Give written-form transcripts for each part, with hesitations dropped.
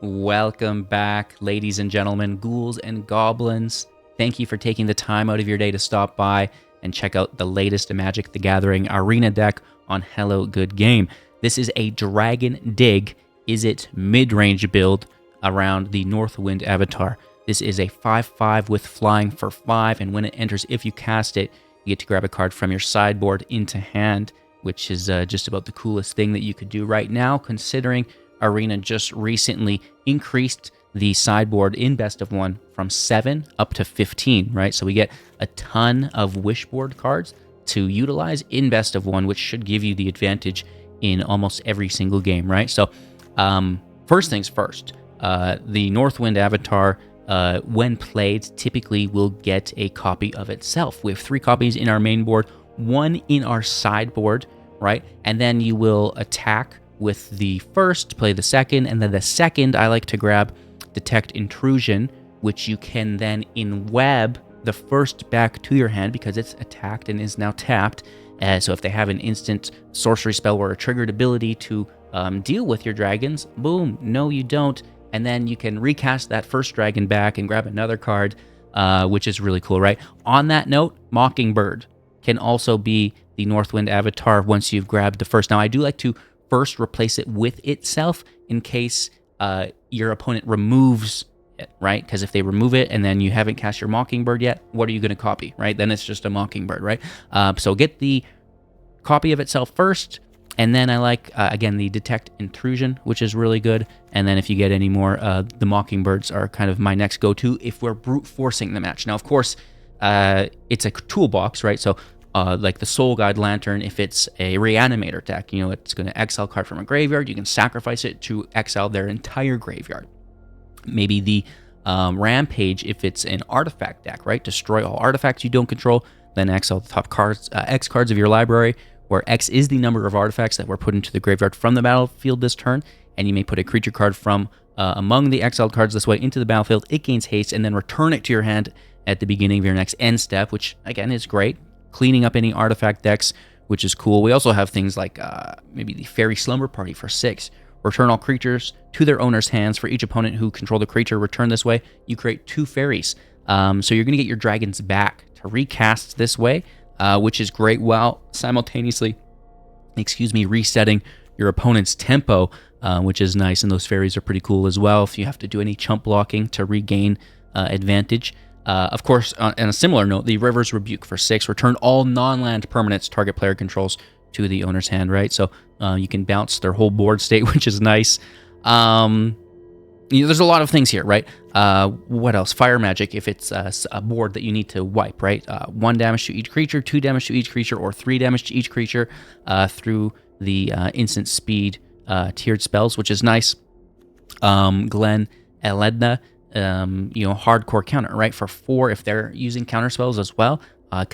Welcome back, ladies and gentlemen, ghouls and goblins. Thank you for taking the time out of your day to stop by and check out the latest Magic the Gathering Arena deck on Hello Good Game. This is a Dragon Dig Izzet Midrange build around the Northwind avatar. This is a 5/5 with flying for 5, and when it enters, if you cast it, you get to grab a card from your sideboard into hand, which is just about the coolest thing that you could do right now, considering Arena just recently increased the sideboard in Best of 1 from 7 up to 15, right? So we get a ton of Wishboard cards to utilize in Best of 1, which should give you the advantage in almost every single game, right? So first things first, the Northwind avatar, when played, typically will get a copy of itself. We have 3 copies in our main board, 1 in our sideboard, right? And then you will attack with the first, play the second, and then the second, I like to grab Detect Intrusion, which you can then in-web the first back to your hand because it's attacked and is now tapped. So if they have an instant sorcery spell or a triggered ability to deal with your dragons, boom, no you don't. And then you can recast that first dragon back and grab another card, which is really cool, right? On that note, Mockingbird can also be the Northwind avatar once you've grabbed the first. Now, I do like to first replace it with itself in case your opponent removes it, right? Because if they remove it and then you haven't cast your Mockingbird yet, what are you going to copy, right? Then it's just a Mockingbird, right? So get the copy of itself first, and then I like, again, the Detect Intrusion, which is really good. And then if you get any more, the Mockingbirds are kind of my next go-to if we're brute forcing the match. Now, of course, it's a toolbox, right? So like the Soul Guide Lantern, if it's a Reanimator deck, you know, it's going to exile a card from a graveyard. You can sacrifice it to exile their entire graveyard. Maybe the Rampage, if it's an artifact deck, right? Destroy all artifacts you don't control, then exile the top cards, X cards of your library, where X is the number of artifacts that were put into the graveyard from the battlefield this turn, and you may put a creature card from among the exiled cards this way into the battlefield. It gains haste, and then return it to your hand at the beginning of your next end step, which, again, is great. Cleaning up any artifact decks, which is cool. We also have things like maybe the Fairy Slumber Party for 6. Return all creatures to their owner's hands. For each opponent who control the creature returned this way, you create 2 fairies. So you're going to get your dragons back to recast this way, which is great, while simultaneously, resetting your opponent's tempo, which is nice. And those fairies are pretty cool as well if you have to do any chump blocking to regain advantage. Of course, on a similar note, the River's Rebuke for 6, return all non-land permanents target player controls to the owner's hand, right? So you can bounce their whole board state, which is nice. There's a lot of things here, right? What else? Fire Magic, if it's a board that you need to wipe, right? 1 damage to each creature, 2 damage to each creature, or 3 damage to each creature through the instant speed tiered spells, which is nice. Glen Eledna, hardcore counter, right? For 4, if they're using counter spells as well,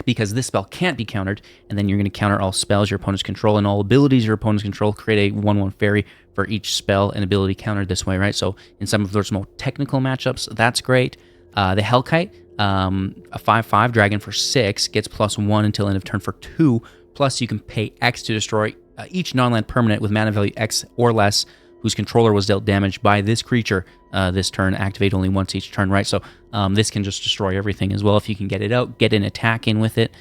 because this spell can't be countered, and then you're going to counter all spells your opponents control and all abilities your opponents control, create a 1/1 fairy for each spell and ability countered this way, right? So in some of those more technical matchups, that's great. The Hellkite, a 5/5 dragon for 6, gets +1 until end of turn for 2, plus you can pay X to destroy each non-land permanent with mana value X or less whose controller was dealt damage by this creature this turn. Activate only once each turn, right? So this can just destroy everything as well if you can get it out, get an attack in with it.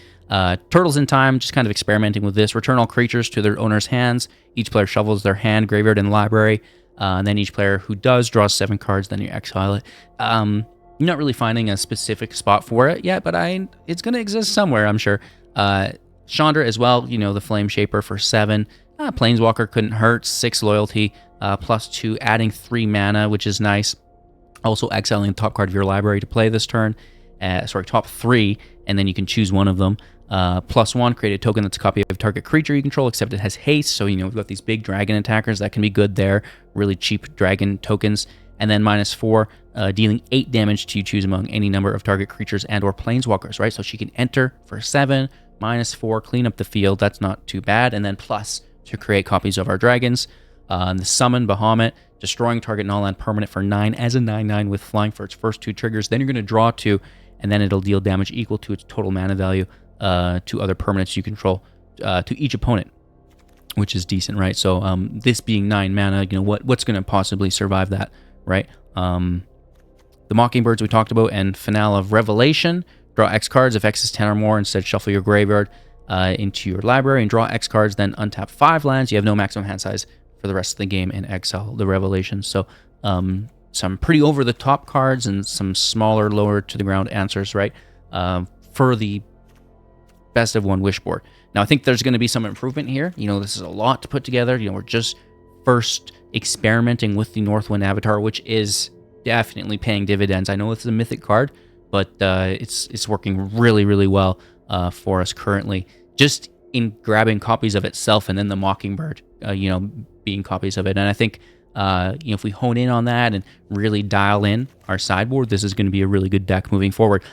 Turtles in Time, just kind of experimenting with this. Return all creatures to their owner's hands. Each player shuffles their hand, graveyard, and library. And then each player who does draws 7 cards, then you exile it. You're not really finding a specific spot for it yet, but it's going to exist somewhere, I'm sure. Chandra as well, the Flame Shaper for 7. Planeswalker couldn't hurt, 6 loyalty, +2, adding 3 mana, which is nice. Also exiling the top card of your library to play this turn. Top 3, and then you can choose one of them. +1, create a token that's a copy of a target creature you control, except it has haste. So, we've got these big dragon attackers that can be good there. Really cheap dragon tokens. And then -4, dealing 8 damage to you choose among any number of target creatures and or planeswalkers, right? So she can enter for 7, -4, clean up the field. That's not too bad. And then plus to create copies of our dragons. The Summon Bahamut, destroying target non-land permanent for 9 as a 9/9 with flying for its first 2 triggers. Then you're going to draw 2, and then it'll deal damage equal to its total mana value to other permanents you control to each opponent, which is decent, right? So this being 9 mana, what's going to possibly survive that, right? The Mockingbirds we talked about, and Finale of Revelation. Draw X cards. If X is 10 or more, instead shuffle your graveyard into your library and draw X cards, then untap 5 lands. You have no maximum hand size for the rest of the game and exile the Revelation. So some pretty over-the-top cards and some smaller, lower-to-the-ground answers, right, for the best of one Wishboard. Now, I think there's going to be some improvement here. You know, this is a lot to put together. You know, we're just first experimenting with the Northwind Avatar, which is definitely paying dividends. I know it's a mythic card, but it's working really, really well for us currently. Just in grabbing copies of itself and then the Mockingbird, being copies of it. And I think, if we hone in on that and really dial in our sideboard, this is going to be a really good deck moving forward.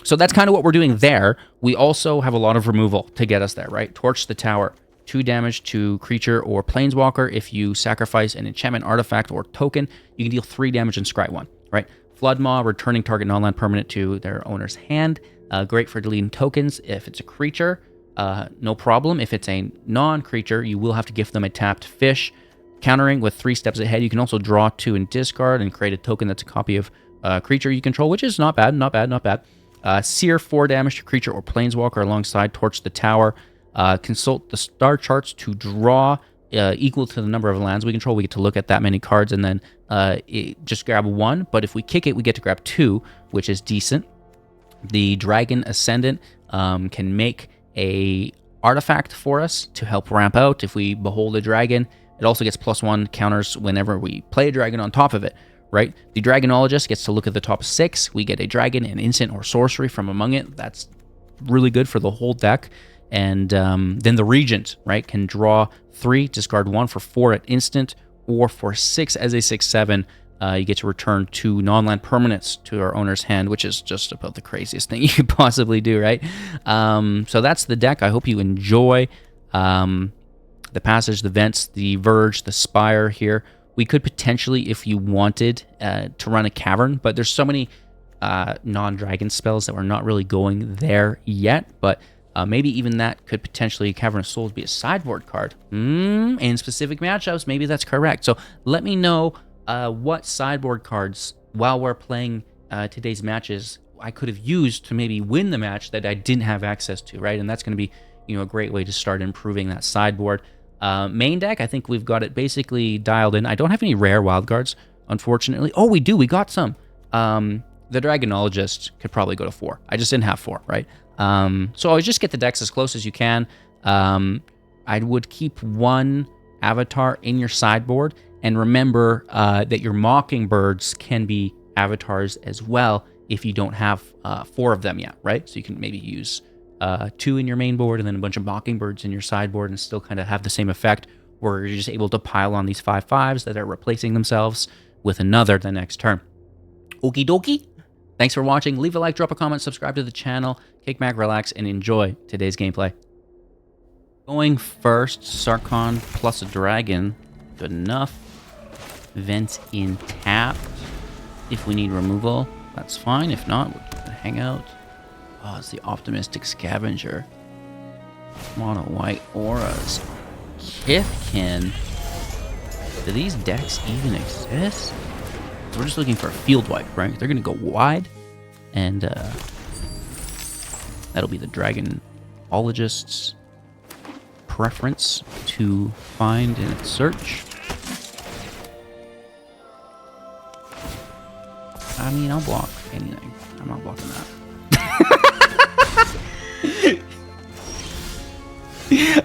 So that's kind of what we're doing there. We also have a lot of removal to get us there, right? Torch the Tower. 2 damage to creature or planeswalker. If you sacrifice an enchantment, artifact, or token, you can deal 3 damage and scry 1, right? Flood Maw, returning target non-land permanent to their owner's hand. Great for deleting tokens. If it's a creature, no problem. If it's a non-creature, you will have to gift them a tapped fish. Countering with 3 steps ahead, you can also draw 2 and discard and create a token that's a copy of a creature you control, which is not bad, not bad, not bad. Sear, 4 damage to creature or planeswalker alongside Torch the Tower. Consult the star charts to draw equal to the number of lands we control. We get to look at that many cards and then just grab 1. But if we kick it, we get to grab 2, which is decent. The Dragon Ascendant can make a artifact for us to help ramp out. If we behold a dragon, it also gets +1 counters whenever we play a dragon on top of it, right? The Dragonologist gets to look at the top 6. We get a dragon, an instant, or sorcery from among it. That's really good for the whole deck. And then the Regent, right, can draw 3, discard 1 for 4 at instant, or for 6 as a 6/7. You get to return 2 non-land permanents to our owner's hand, which is just about the craziest thing you could possibly do, right? So that's the deck. I hope you enjoy the Passage, the Vents, the Verge, the Spire here. We could potentially, if you wanted, to run a Cavern, but there's so many non-dragon spells that we're not really going there yet, but maybe even that could potentially, Cavern of Souls, be a sideboard card. In specific matchups, maybe that's correct. So let me know what sideboard cards, while we're playing today's matches, I could have used to maybe win the match that I didn't have access to, right? And that's going to be, a great way to start improving that sideboard. Main deck, I think we've got it basically dialed in. I don't have any rare wild cards, unfortunately. Oh, we do. We got some. The Dragonologist could probably go to 4. I just didn't have 4, right? So always just get the decks as close as you can. I would keep 1 avatar in your sideboard, and remember that your Mockingbirds can be avatars as well if you don't have 4 of them yet, right? So you can maybe use 2 in your main board and then a bunch of Mockingbirds in your sideboard and still kind of have the same effect, where you're just able to pile on these 5/5s that are replacing themselves with another the next turn. Okie dokie. Thanks for watching. Leave a like, drop a comment, subscribe to the channel, kick back, relax, and enjoy today's gameplay. Going first, Sarkhan plus a dragon. Good enough. Vents in tap. If we need removal, that's fine. If not, we'll keep the hangout. Oh, it's the Optimistic Scavenger. Mono white auras. Kithkin. Do these decks even exist? We're just looking for a field wipe, right? They're going to go wide, and that'll be the Dragonologist's preference to find in its search. I mean, I'll block anything. I'm not blocking that.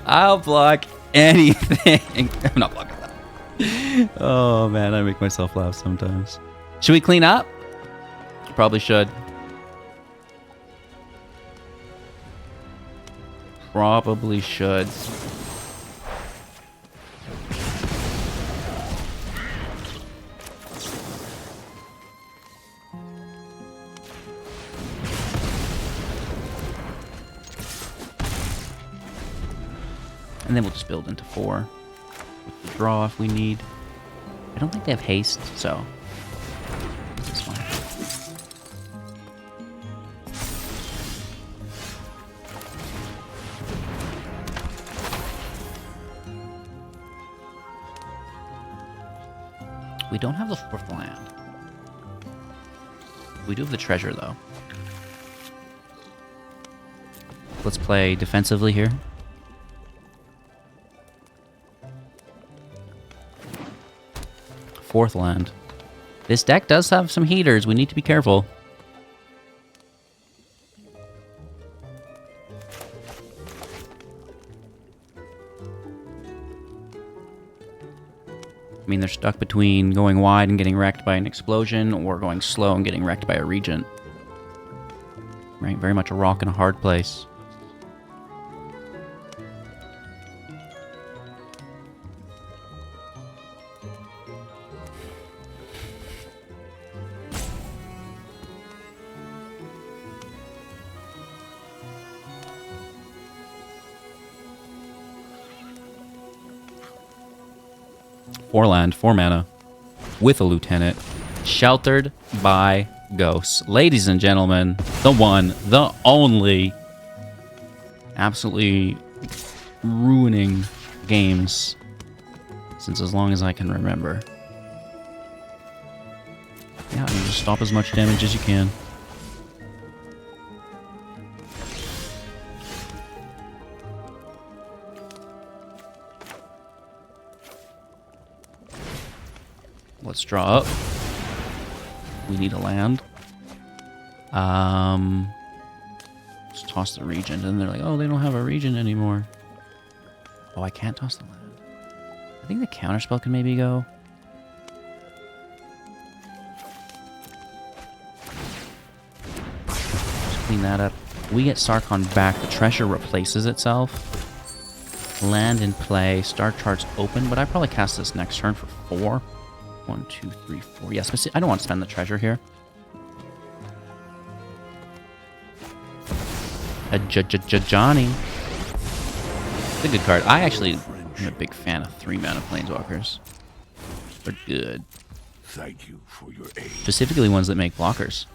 I'll block anything. I'm not blocking that. Oh man, I make myself laugh sometimes. Should we clean up? Probably should. Probably should. And then we'll just build into 4 with the draw if we need. I don't think they have haste, so this is fine. We We don't have the 4th land. We do have the treasure, though. Let's play defensively here. Fourth land. This deck does have some heaters. We need to be careful. I mean, they're stuck between going wide and getting wrecked by an explosion, or going slow and getting wrecked by a regent. Right? Very much a rock and a hard place. Four land, 4 mana, with a lieutenant, sheltered by ghosts. Ladies and gentlemen, the one, the only, absolutely ruining games since as long as I can remember. Yeah, and just stop as much damage as you can. Let's draw up. We need a land. Just toss the regent, and they're like, oh, they don't have a regent anymore. Oh, I can't toss the land. I think the counterspell can maybe go. Just clean that up. We get Sarkhan back. The treasure replaces itself. Land in play. Star charts open, but I probably cast this next turn for 4. 1, 2, 3, 4. Yes, but see, I don't want to spend the treasure here. Johnny. It's a good card. I actually am a big fan of 3-mana planeswalkers. They're good. Thank you for your aid. Specifically ones that make blockers.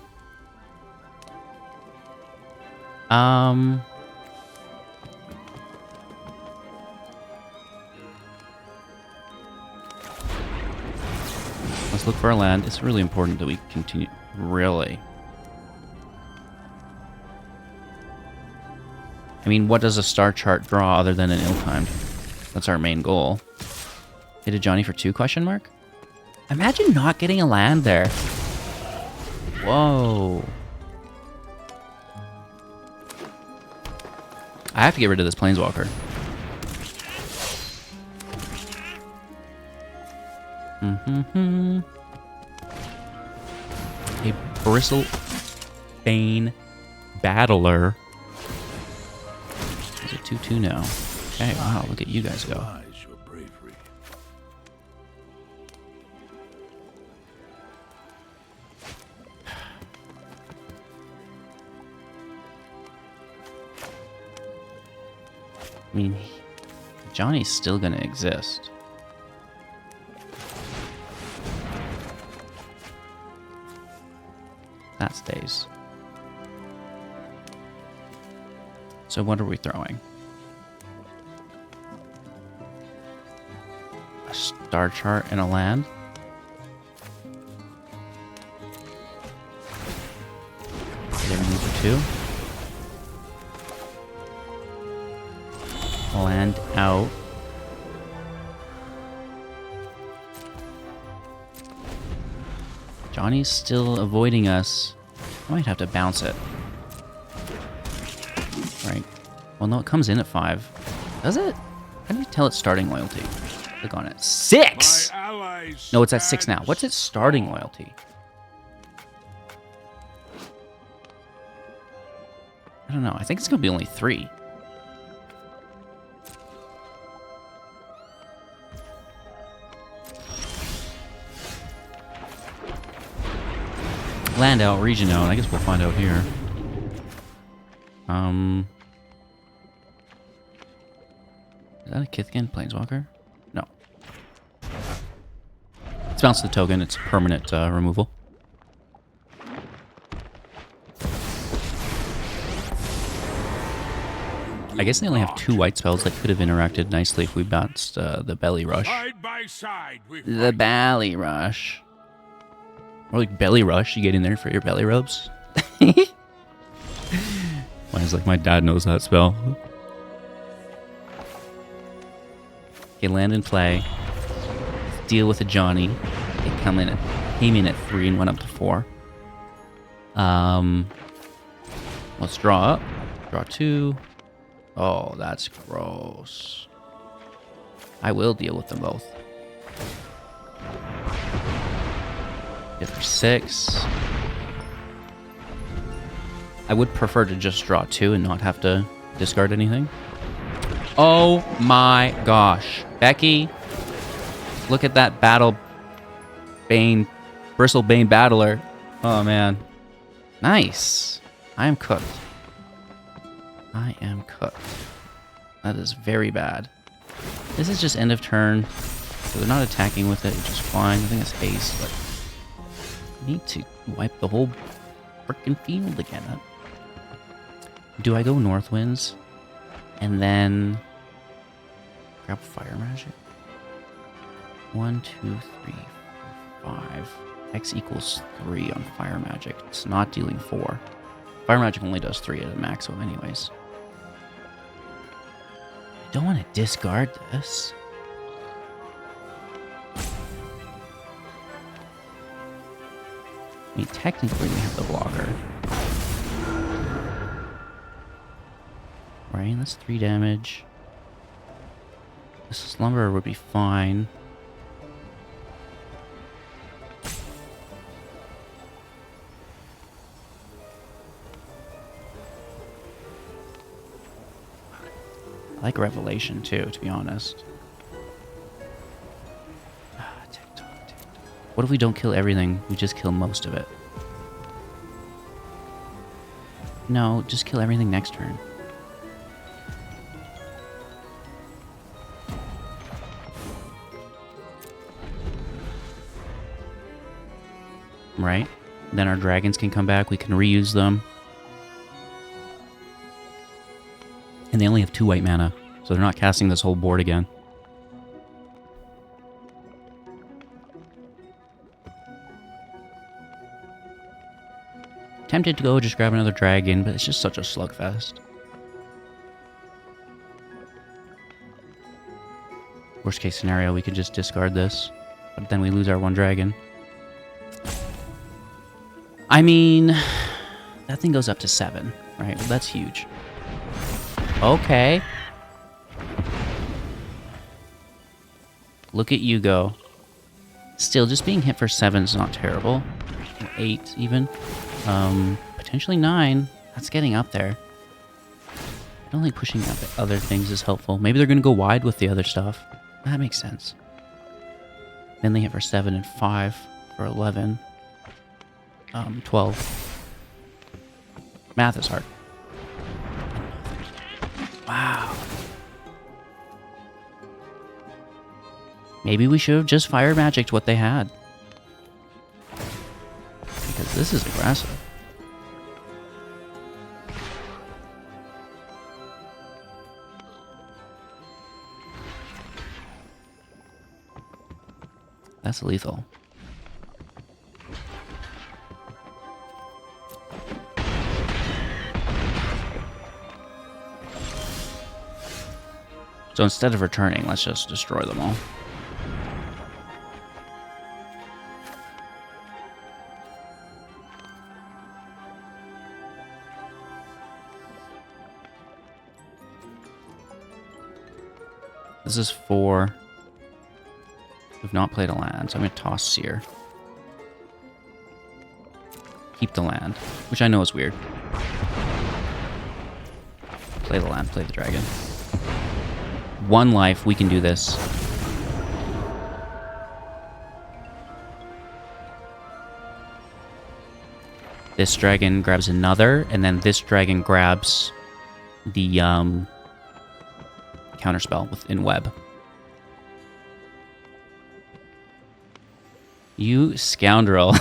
Let's look for a land. It's really important that we continue. Really? I mean, what does a star chart draw other than an ill-timed? That's our main goal. Hit a Johnny for 2, question mark? Imagine not getting a land there. Whoa. I have to get rid of this planeswalker. A Bristlebane Battler. Is it 2/2 now? Okay, wow, look at you guys go. I mean, Johnny's still gonna exist. That stays. So what are we throwing? A star chart and a land? Did I move for 2? Land out. Johnny's still avoiding us. I might have to bounce it. Right. Well, no, it comes in at 5. Does it? How do you tell it's starting loyalty? Click on it. 6! No, it's at 6 now. What's its starting loyalty? I don't know. I think it's going to be only 3. Land out, region out. I guess we'll find out here. Is that a Kithkin Planeswalker? No. Let's bounce the token. It's permanent removal. I guess they only have 2 white spells that could have interacted nicely if we bounced the Belly Rush. Side by side with The Belly Rush. Or like Belly Rush, you get in there for your belly rubs. Mine's like, my dad knows that spell. Okay, land and play. Deal with a Johnny. It came in at 3 and went up to 4. Let's draw up. Draw 2. Oh, that's gross. I will deal with them both. Hit for 6. I would prefer to just draw 2 and not have to discard anything. Oh my gosh. Becky, look at that Bristlebane Battler. Oh man. Nice. I am cooked. I am cooked. That is very bad. This is just end of turn. So they're not attacking with it, which is fine. I think it's haste, but I need to wipe the whole freaking field again. Do I go North Winds and then grab Fire Magic? 1, 2, 3, 4, 5. X equals 3 on Fire Magic. It's not dealing 4. Fire Magic only does 3 at a maximum anyways. I don't want to discard this. I mean, technically we have the blocker. Right, that's 3 damage. The Slumberer would be fine. I like Revelation too, to be honest. What if we don't kill everything? We just kill most of it. No, just kill everything next turn. Right? Then our dragons can come back. We can reuse them. And they only have 2 white mana, so they're not casting this whole board again. Tempted to go just grab another dragon, but it's just such a slugfest. Worst case scenario, we could just discard this, but then we lose our 1 dragon. I mean, that thing goes up to 7, right? Well, that's huge. Okay. Look at you go. Still, just being hit for 7 is not terrible. 8 even. Potentially 9. That's getting up there. I don't think pushing up other things is helpful. Maybe they're going to go wide with the other stuff. That makes sense. Then they hit for 7 and 5 for 11. 12. Math is hard. Wow. Maybe we should have just fire magicked what they had. Because this is aggressive. That's lethal. So instead of returning, let's just destroy them all. This is 4. We've not played a land, so I'm going to toss Sear. Keep the land, which I know is weird. Play the land, play the dragon. 1 life, we can do this. This dragon grabs another, and then this dragon grabs the counterspell within web. You scoundrel.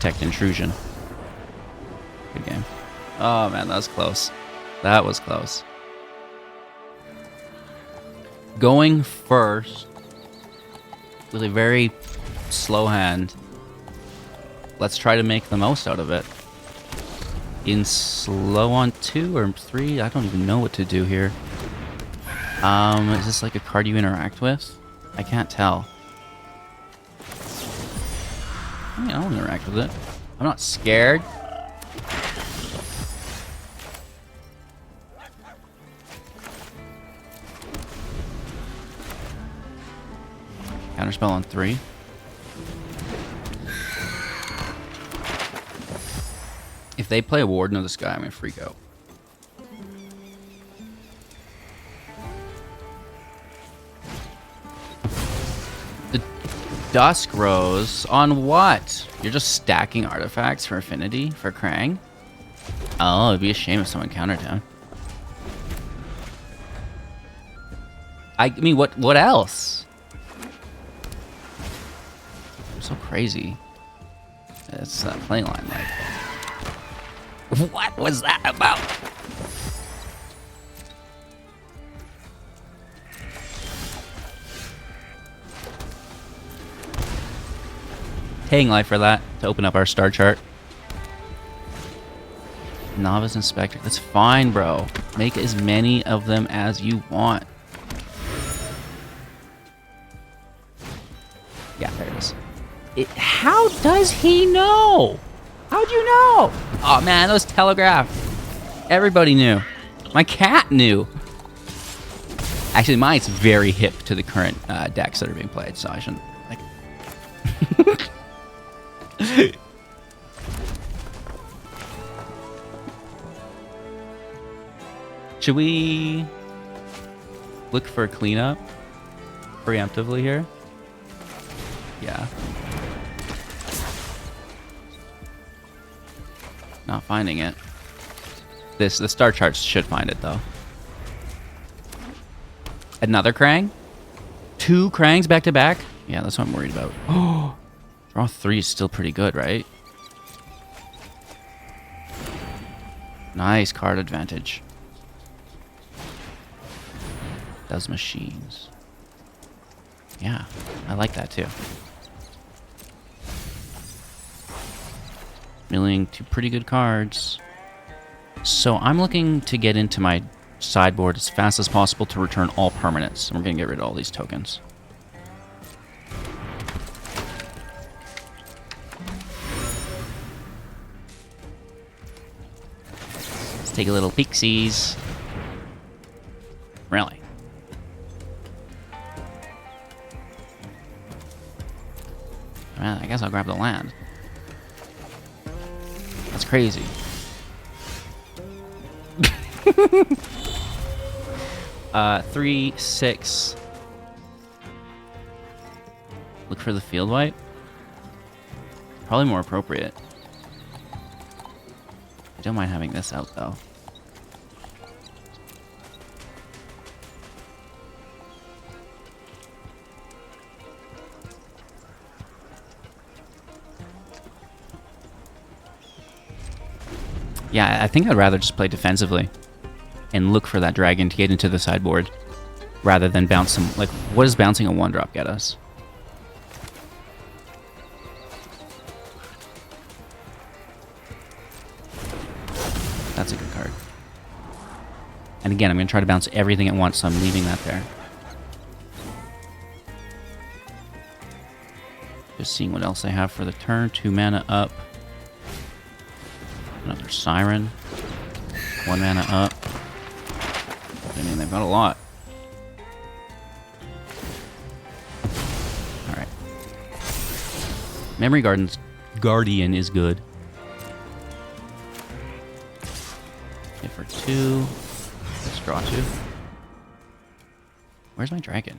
detect intrusion. Good game. Oh man, that was close. That was close. Going first with a very slow hand. Let's try to make the most out of it. In slow on 2 or 3, I don't even know what to do here. Is this like a card you interact with? I can't tell. I mean, I'll interact with it. I'm not scared. Counterspell on 3. If they play a Warden of the Sky, I'm gonna freak out. The Dusk Rose on what? You're just stacking artifacts for affinity for Krang? Oh, it'd be a shame if someone countered him. I mean, what else? I'm so crazy. It's that play line, like. What was that about? Paying life for that to open up our star chart. Novice Inspector. That's fine, bro. Make as many of them as you want. Yeah, there it is. How does he know? How'd you know? Oh man, that was telegraphed. Everybody knew. My cat knew. Actually, mine's very hip to the current decks that are being played, so I shouldn't like. Should we look for a cleanup preemptively here? Yeah. Not finding it. The star charts should find it though. Another Krang? 2 Krangs back to back? Yeah, that's what I'm worried about. Oh, draw 3 is still pretty good, right? Nice card advantage. Those machines. Yeah, I like that too. Milling 2 pretty good cards. So I'm looking to get into my sideboard as fast as possible to return all permanents. And we're going to get rid of all these tokens. Let's take a little peeksies. Really? Well, I guess I'll grab the land. That's crazy. Uh, 3, 6. Look for the field wipe. Probably more appropriate. I don't mind having this out though. Yeah, I think I'd rather just play defensively and look for that dragon to get into the sideboard rather than bounce some. Like, what does bouncing a 1-drop get us? That's a good card. And again, I'm going to try to bounce everything at once, so I'm leaving that there. Just seeing what else they have for the turn. 2 mana up. Another Siren. 1 mana up. I mean, they've got a lot. Alright. Memory Guardian is good. Hit for 2. Let's draw 2. Where's my dragon?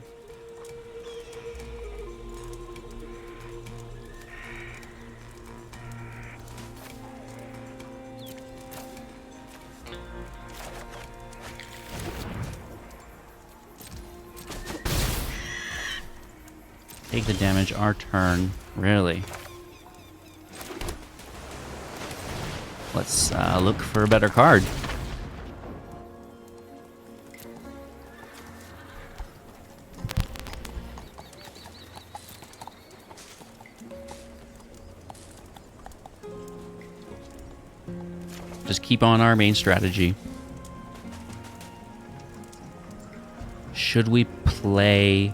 Take the damage our turn. Really? Let's look for a better card. Just keep on our main strategy. Should we play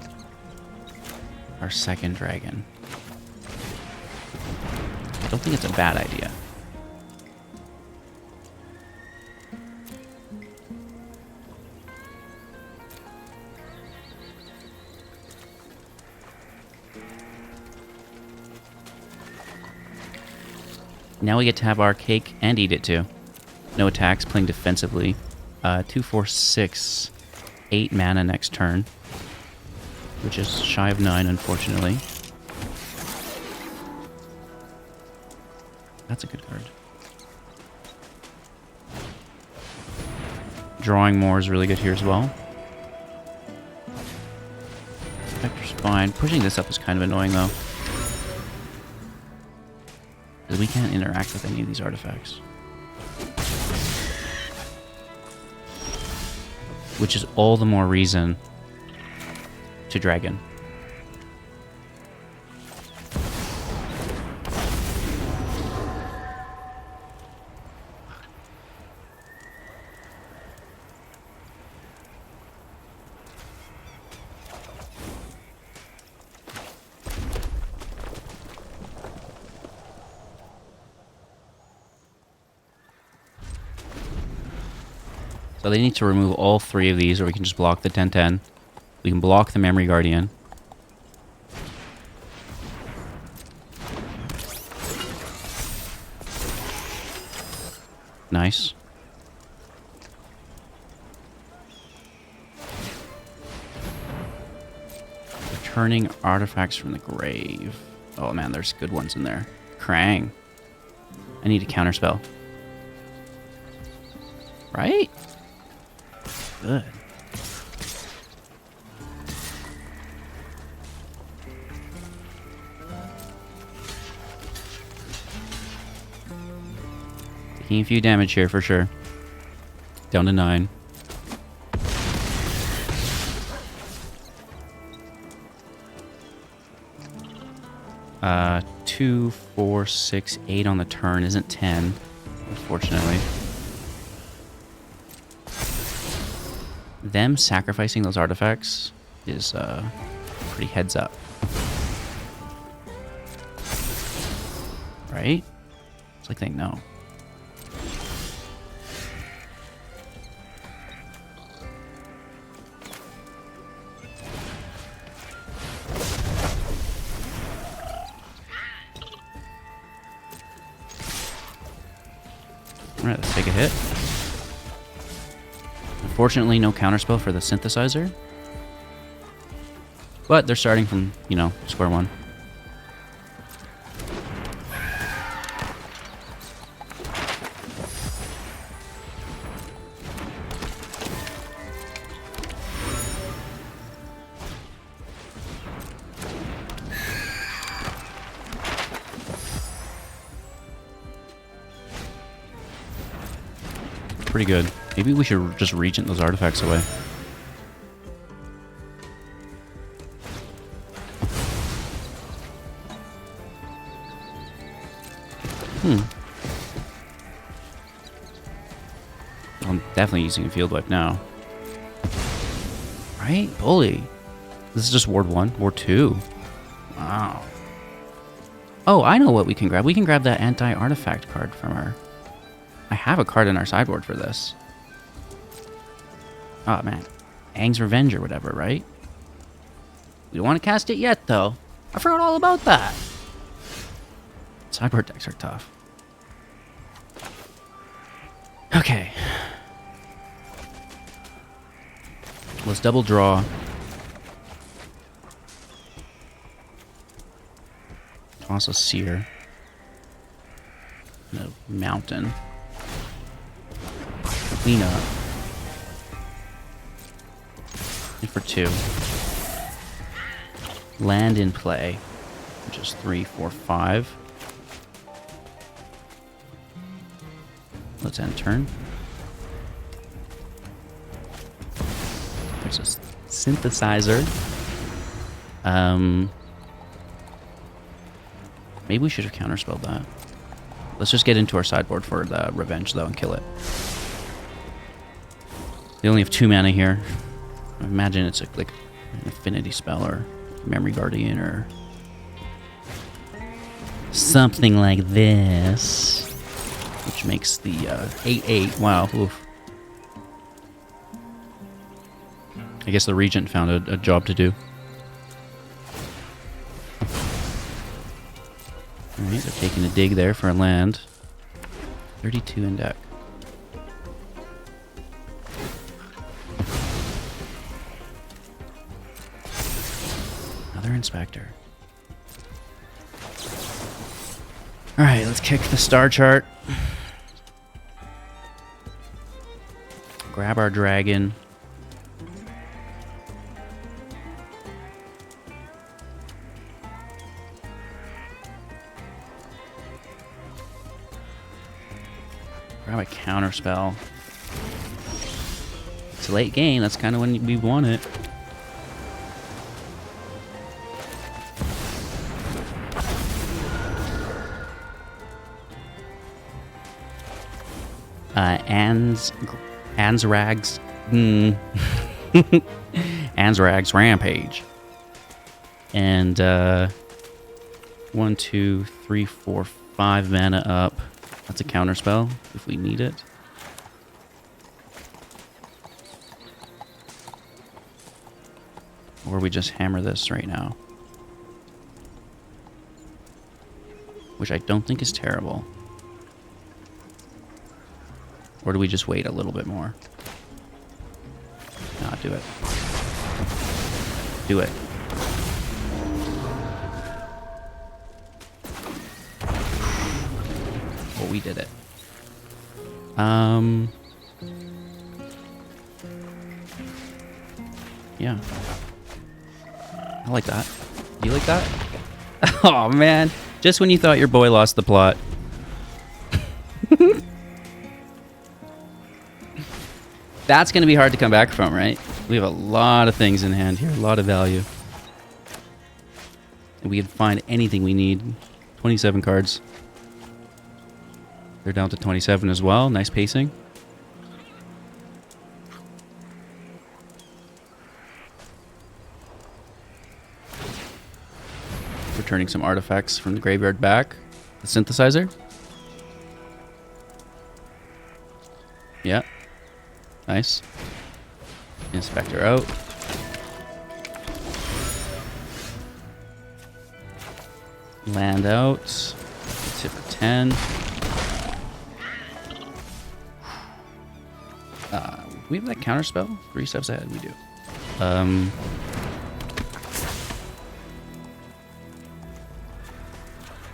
our second dragon? I don't think it's a bad idea. Now we get to have our cake and eat it too. No attacks, playing defensively. 2, 4, 6, 8 mana next turn, which is shy of 9, unfortunately. That's a good card. Drawing more is really good here as well. Spectre's fine. Pushing this up is kind of annoying though, because we can't interact with any of these artifacts. Which is all the more reason to dragon. So they need to remove all 3 of these, or we can just block the 10/10. We can block the Memory Guardian. Nice. Returning artifacts from the grave. Oh man, there's good ones in there. Krang. I need a counterspell. Right? Good. Taking a few damage here for sure. Down to 9. Uh, 2, 4, 6, 8 on the turn isn't 10, unfortunately. Them sacrificing those artifacts is pretty heads up. Right? It's like they know. Alright, let's take a hit. Unfortunately, no counterspell for the synthesizer. But they're starting from, you know, square one. Pretty good. Maybe we should just regent those artifacts away. I'm definitely using a field wipe now. Right? Bully. This is just Ward 1. Ward 2. Wow. Oh, I know what we can grab. We can grab that anti-artifact card from our... I have a card in our sideboard for this. Oh, man. Aang's Revenge or whatever, right? We don't want to cast it yet, though. I forgot all about that. Sideboard decks are tough. Okay. Let's double draw. Toss a Sear. And a Mountain. Clean up. And for 2. Land in play. Which is 3, 4, 5. Let's end turn. There's a synthesizer. Maybe we should have counterspelled that. Let's just get into our sideboard for the revenge, though, and kill it. They only have 2 mana here. I imagine it's like an affinity spell or memory guardian or something like this, which makes the 8/8. Wow. Oof. I guess the Regent found a job to do. Alright, they're taking a dig there for a land. 32 in deck. Another Inspector. Alright, let's kick the star chart. Grab our dragon. Grab a counterspell. It's a late game. That's kind of when we want it. Ansrag's Ansrag's Rampage. And 1, 2, 3, 4, 5 mana up. That's a counterspell if we need it. Or we just hammer this right now. Which I don't think is terrible. Or do we just wait a little bit more? Nah, do it. Do it. Oh, we did it. Yeah. I like that. You like that? Oh, man. Just when you thought your boy lost the plot. That's going to be hard to come back from, right? We have a lot of things in hand here. A lot of value. And we can find anything we need. 27 cards. They're down to 27 as well. Nice pacing. Returning some artifacts from the graveyard back. The synthesizer. Yeah. Nice. Inspector out. Land out. Tip for 10. Do we have that counterspell? 3 steps ahead, we do.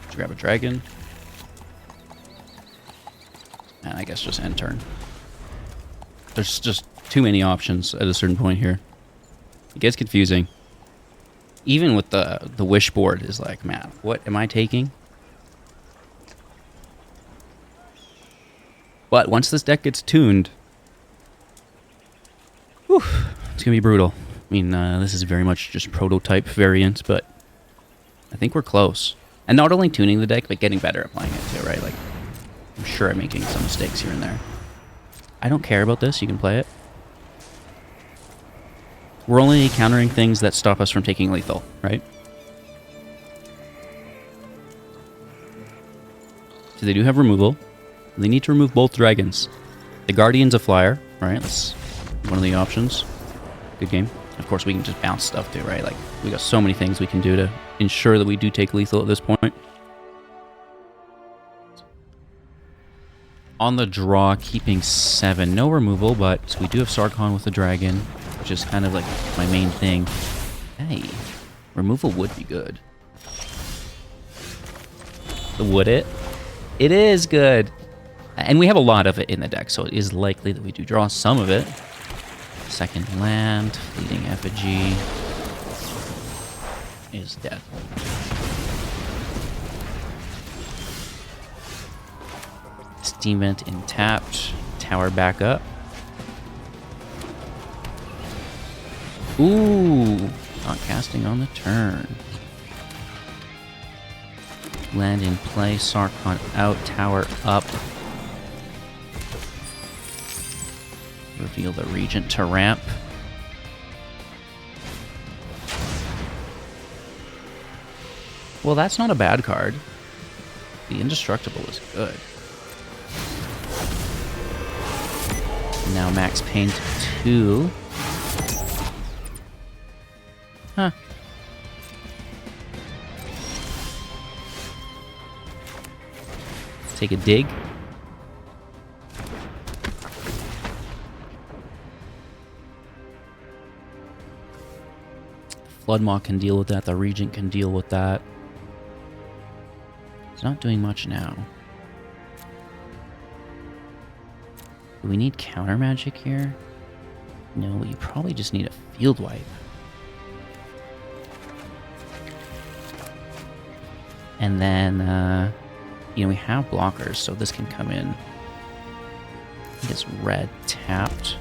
Let's grab a dragon. And I guess just end turn. There's just too many options at a certain point here. It gets confusing. Even with the Wishboard is like, man, what am I taking? But once this deck gets tuned, whew, it's going to be brutal. I mean, this is very much just prototype variant, but I think we're close. And not only tuning the deck, but getting better at playing it too, right? Like, I'm sure I'm making some mistakes here and there. I don't care about this. You can play it. We're only countering things that stop us from taking lethal, right? So they do have removal. They need to remove both dragons. The Guardian's a flyer, right? That's one of the options. Good game. Of course, we can just bounce stuff too, right? Like, we got so many things we can do to ensure that we do take lethal at this point. On the draw, keeping 7. No removal, but we do have Sarkhan with the dragon, which is kind of like my main thing. Hey, removal would be good. Would it? It is good. And we have a lot of it in the deck, so it is likely that we do draw some of it. Second land, fleeting effigy is dead. Steam Vent in tapped. Tower back up. Ooh, not casting on the turn. Land in play, Sarkhan out, tower up. Reveal the Regent to ramp. Well, that's not a bad card. The Indestructible is good. Now Max Pain to 2. Huh. Take a dig. Flood Maw can deal with that. The Regent can deal with that. It's not doing much now. Do we need counter magic here? No, you probably just need a field wipe. And then, you know, we have blockers, so this can come in. I think it's red tapped.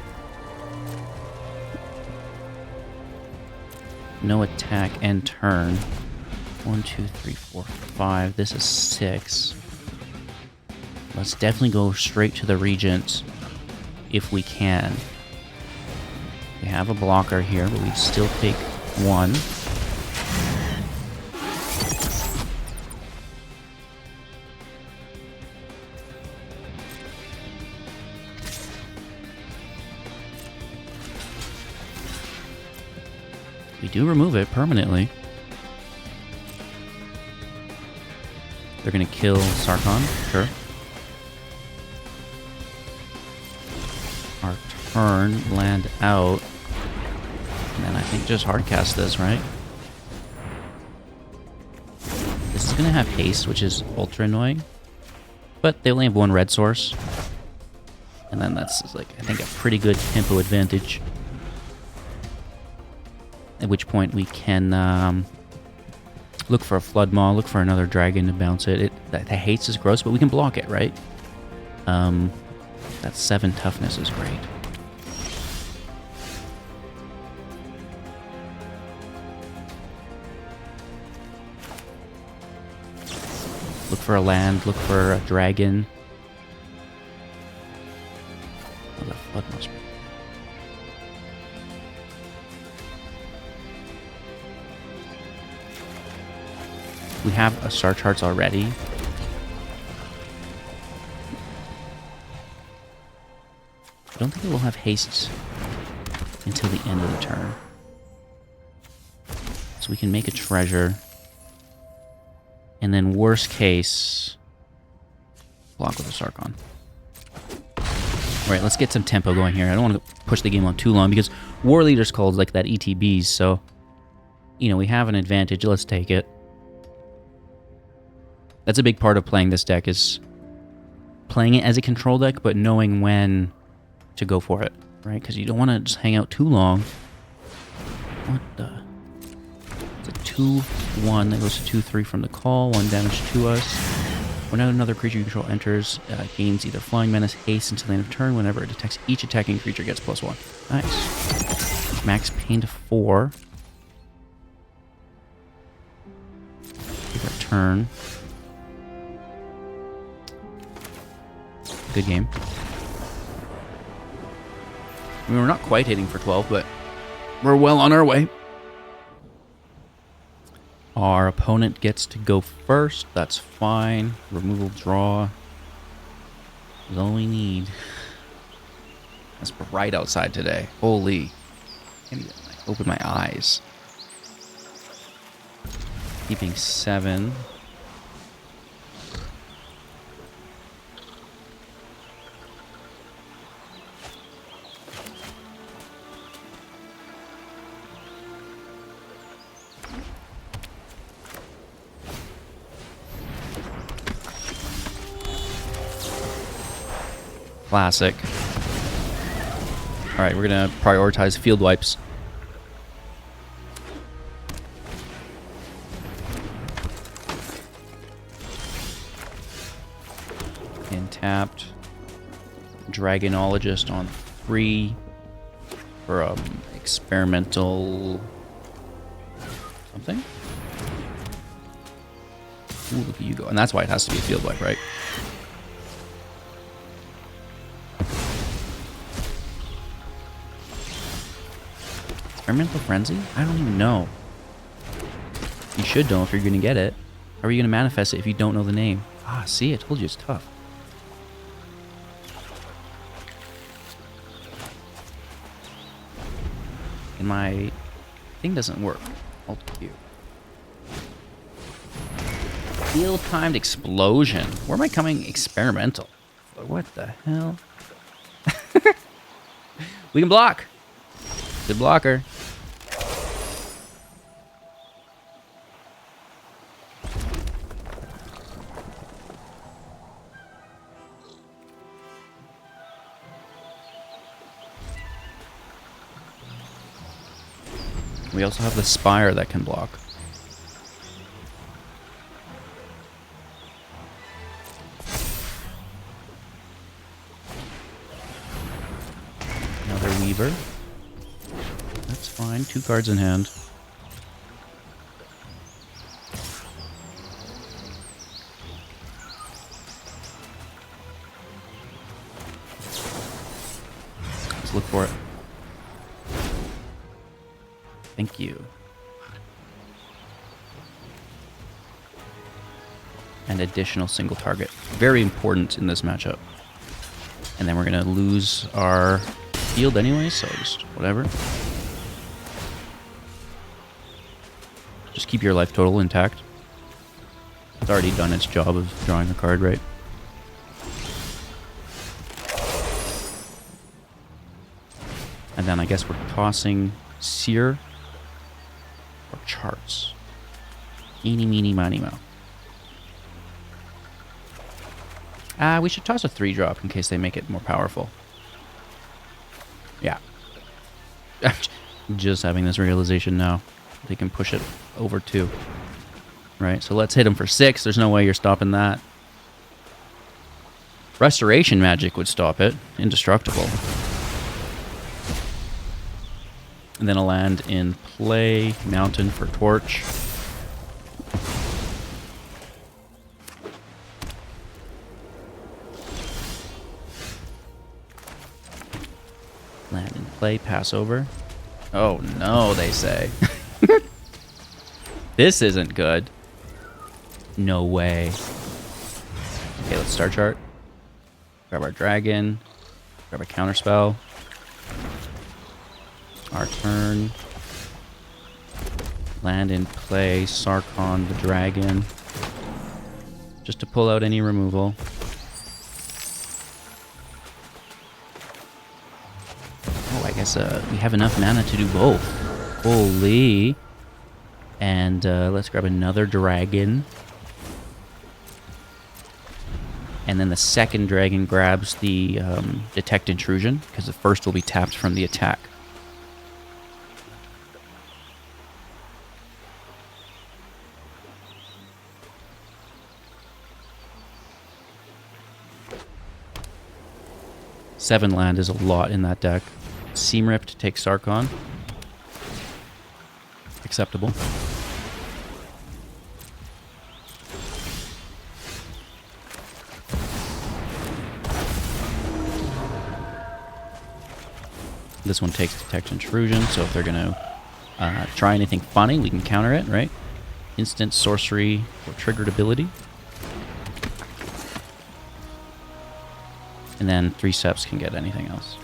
No attack and turn. 1, 2, 3, 4, 5. This is 6. Let's definitely go straight to the Regent if we can. We have a blocker here, but we still take 1. We do remove it permanently. They're gonna kill Sarkhan, sure. Our turn, land out. And then I think just hardcast this, right? This is gonna have haste, which is ultra annoying. But they only have 1 red source. And then that's like, I think, a pretty good tempo advantage. At which point we can look for a Flood Maw, look for another dragon to bounce it. The haste is gross, but we can block it, right? That 7 toughness is great. Look for a land, look for a dragon. Oh, the Flood Maw's great. We have a Star Charts already. I don't think it will have haste until the end of the turn. So we can make a treasure. And then worst case, block with a Sarkhan. Alright, let's get some tempo going here. I don't want to push the game on too long because War Leader's Call is like that ETBs, so you know, we have an advantage. Let's take it. That's a big part of playing this deck, is playing it as a control deck, but knowing when to go for it, right? Because you don't want to just hang out too long. What the? It's a 2/1 that goes to 2/3 from the call, 1 damage to us. Whenever another creature you control enters, gains either Flying Menace, Haste until the end of turn. Whenever it detects each attacking creature gets +1. Nice. Max Pain to 4. Take our turn. Good game. I mean, we're not quite hitting for 12, but we're well on our way. Our opponent gets to go first. That's fine. Removal draw is all we need. It's bright outside today. Holy. I can't even open my eyes. Keeping 7. Classic. Alright, we're gonna prioritize field wipes. And tapped Dragonologist on 3 for experimental something. Ooh, look at you go. And that's why it has to be a field wipe, right? Experimental Frenzy? I don't even know. You should know if you're going to get it. How are you going to manifest it if you don't know the name? Ah, see, I told you it's tough. And my thing doesn't work. Alt Q. Field-timed explosion. Where am I coming? Experimental. What the hell? We can block. Good blocker. We also have the Spire that can block. Another Weaver. That's fine. 2 cards in hand. Let's look for it. Thank you. And additional single target. Very important in this matchup. And then we're going to lose our field anyway, so just whatever. Just keep your life total intact. It's already done its job of drawing a card, right? And then I guess we're tossing Sear or Charts. Eeny, meeny, miny, mo. We should toss a 3-drop in case they make it more powerful. Yeah. Just having this realization now. They can push it over 2. Right, so let's hit them for 6. There's no way you're stopping that. Restoration Magic would stop it. Indestructible. And then a land in play. Mountain for Torch. Land in play. Pass over. Oh no, they say. This isn't good. No way. Okay, let's Star Chart. Grab our dragon. Grab a counterspell. Our turn. Land in play. Sarkhan the dragon. Just to pull out any removal. Oh, I guess we have enough mana to do both. Holy. And let's grab another dragon. And then the second dragon grabs the Detect Intrusion, because the first will be tapped from the attack. Seven land is a lot in that deck. Seam Ripped takes Sarkhan. Acceptable. This one takes Detect Intrusion, so if they're going to try anything funny, we can counter it, right? Instant sorcery or triggered ability. And then 3 steps can get anything else.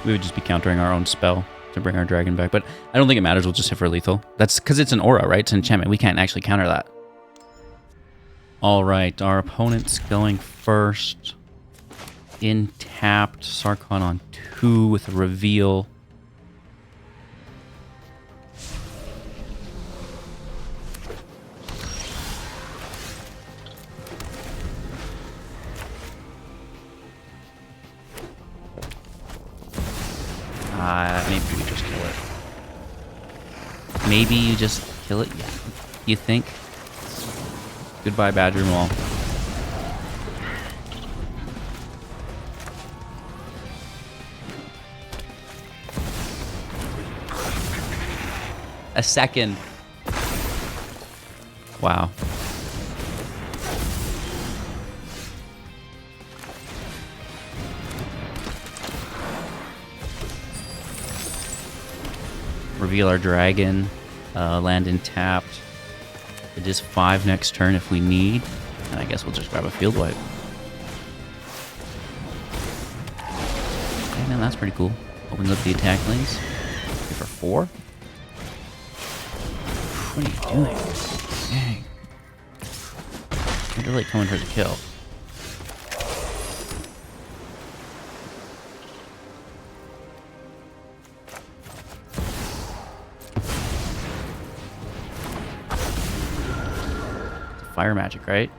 We would just be countering our own spell to bring our dragon back. But I don't think it matters. We'll just hit for lethal. That's because it's an aura, right? It's an enchantment. We can't actually counter that. All right. Our opponent's going first. In tapped. Sarkhan on 2 with a reveal. Maybe we just kill it. Maybe you just kill it? Yeah. You think? Goodbye, Badger Maw. A second. Wow. Reveal our dragon. Land in tapped. It is 5 next turn if we need. And I guess we'll just grab a field wipe. Okay, man, that's pretty cool. Opens up the attack lanes. Go for 4. What are you doing? Dang. You're really coming for the kill. It's fire magic, right?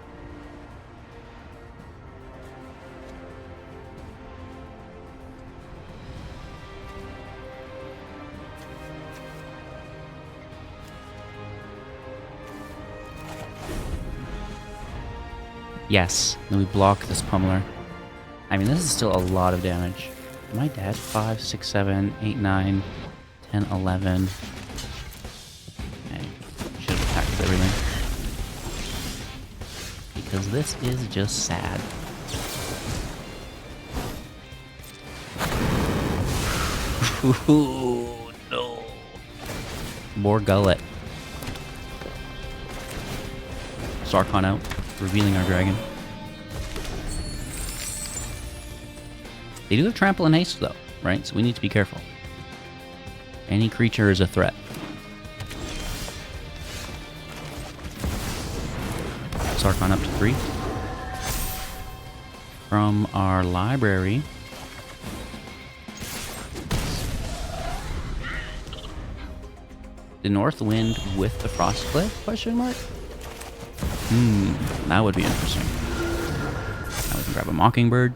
Yes, then we block this pummeler. I mean, this is still a lot of damage. Am I dead? 5, 6, 7, 8, 9, 10, 11. Okay, should have attacked everything. Because this is just sad. Ooh, no. More gullet. Sarkon out. Revealing our dragon. They do have trample and haste though, right? So we need to be careful. Any creature is a threat. Sarkon up to 3. From our library. The North Wind with the Frostcliff? Question mark? That would be interesting. Now we can grab a Mockingbird.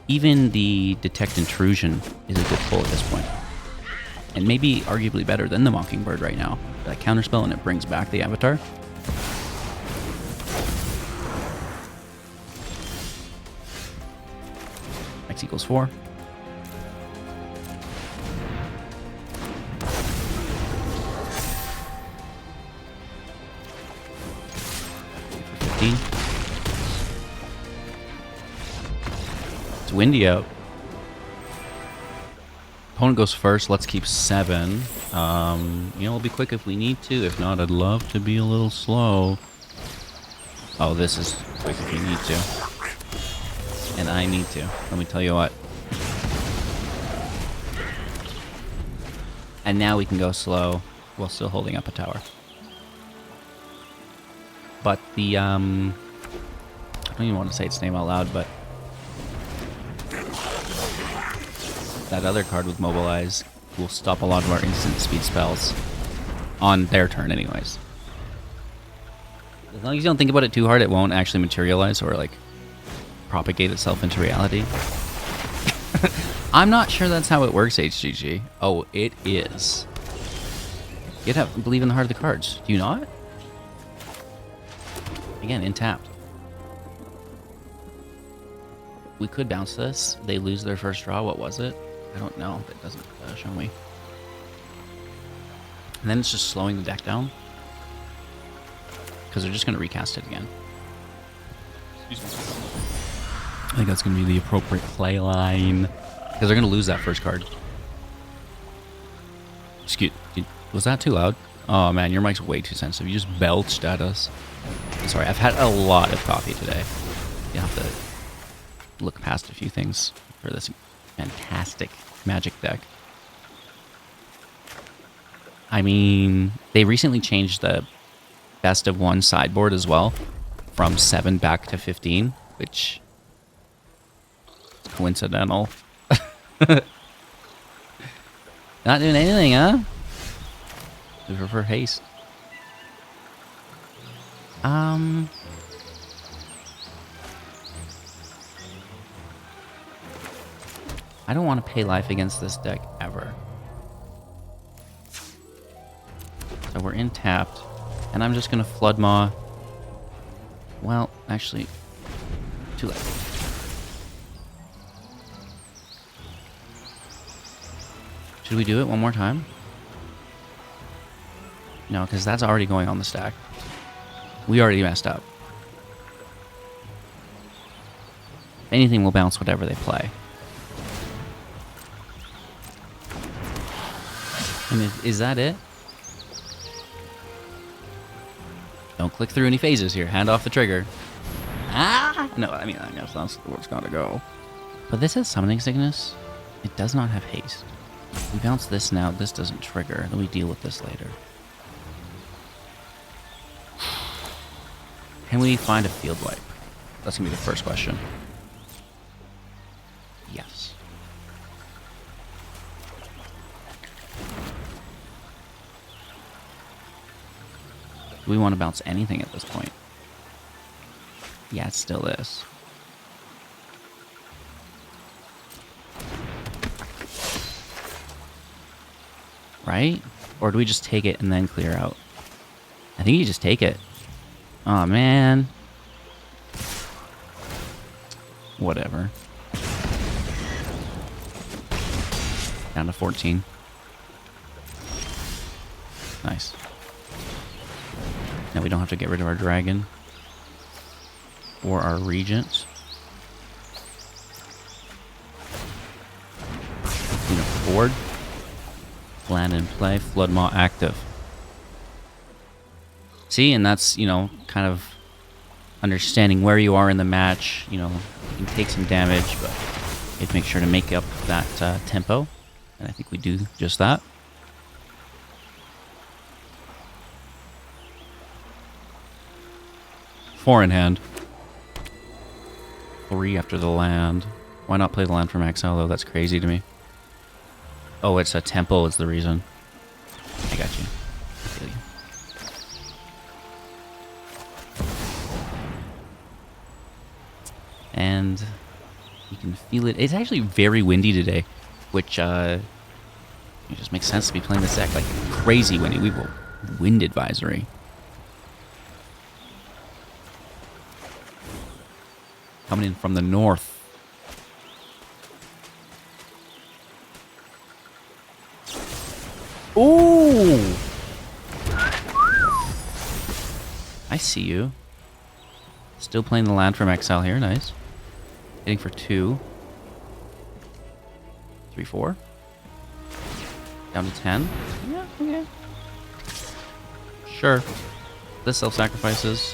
Even the Detect Intrusion is a good pull at this point. And maybe arguably better than the Mockingbird right now. That counterspell and it brings back the Avatar. X equals 4. It's windy out. Opponent goes first. Let's keep 7. You know, we'll be quick if we need to. If not, I'd love to be a little slow. Oh, this is quick if you need to. And I need to. Let me tell you what. And now we can go slow while still holding up a tower. But the, I don't even want to say its name out loud, but that other card with Mobilize will stop a lot of our instant speed spells on their turn anyways. As long as you don't think about it too hard, it won't actually materialize or, like, propagate itself into reality. I'm not sure that's how it works, HGG. Oh, it is. You'd have to believe in the heart of the cards. Do you not? Again, in tapped. We could bounce this. They lose their first draw. What was it? I don't know. That doesn't show me. And then it's just slowing the deck down. Because they're just going to recast it again. Excuse me. I think that's going to be the appropriate play line. Because they're going to lose that first card. Excuse. Was that too loud? Oh man, your mic's way too sensitive. You just belched at us. Sorry, I've had a lot of coffee today. You have to look past a few things for this fantastic Magic deck. I mean, they recently changed the best of 1 sideboard as well, from 7 back to 15, which is coincidental. Not doing anything, huh? We prefer haste. I I don't want to pay life against this deck ever. So we're in tapped. And I'm just going to Flood Maw. Well, actually, too late. Should we do it one more time? No, because that's already going on the stack. We already messed up. If anything, we'll bounce whatever they play. And is that it? Don't click through any phases here. Hand off the trigger. Ah! No, I mean, I guess that's where it's gotta go. But this has Summoning Sickness. It does not have haste. We bounce this now. This doesn't trigger. Then we deal with this later. Can we find a field wipe? That's gonna be the first question. Yes. Do we want to bounce anything at this point? Yeah, it still is. Right? Or do we just take it and then clear out? I think you just take it. Oh man. Whatever. Down to 14. Nice. Now we don't have to get rid of our dragon. Or our regent. Queen of board. Land in play. Flood Maw active. See, and that's, you know, kind of understanding where you are in the match. You know, you can take some damage, but you have to make sure to make up that tempo. And I think we do just that. Four in hand. 3 after the land. Why not play the land from exile, though? That's crazy to me. Oh, it's a tempo is the reason. I got you. I feel you. And you can feel it. It's actually very windy today, which it just makes sense to be playing this deck. Like, crazy windy. We will wind advisory. Coming in from the north. Ooh! I see you. Still playing the land from exile here. Nice. Hitting for 2. 3, 4. Down to 10. Yeah, okay. Sure. This self-sacrifices.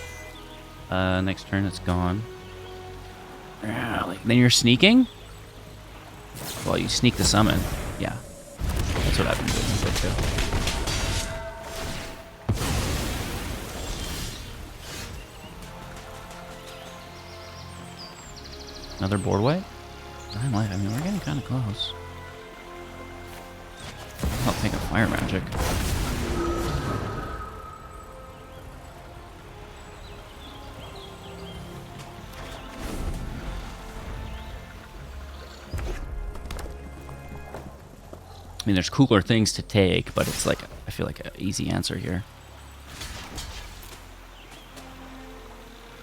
Next turn it's gone. Then you're sneaking? Well, you sneak the summon. Yeah. That's what I've been doing too. Another board wipe? 9 life. I mean, we're getting kind of close. I'll take a fire magic. I mean, there's cooler things to take, but it's like, I feel like an easy answer here.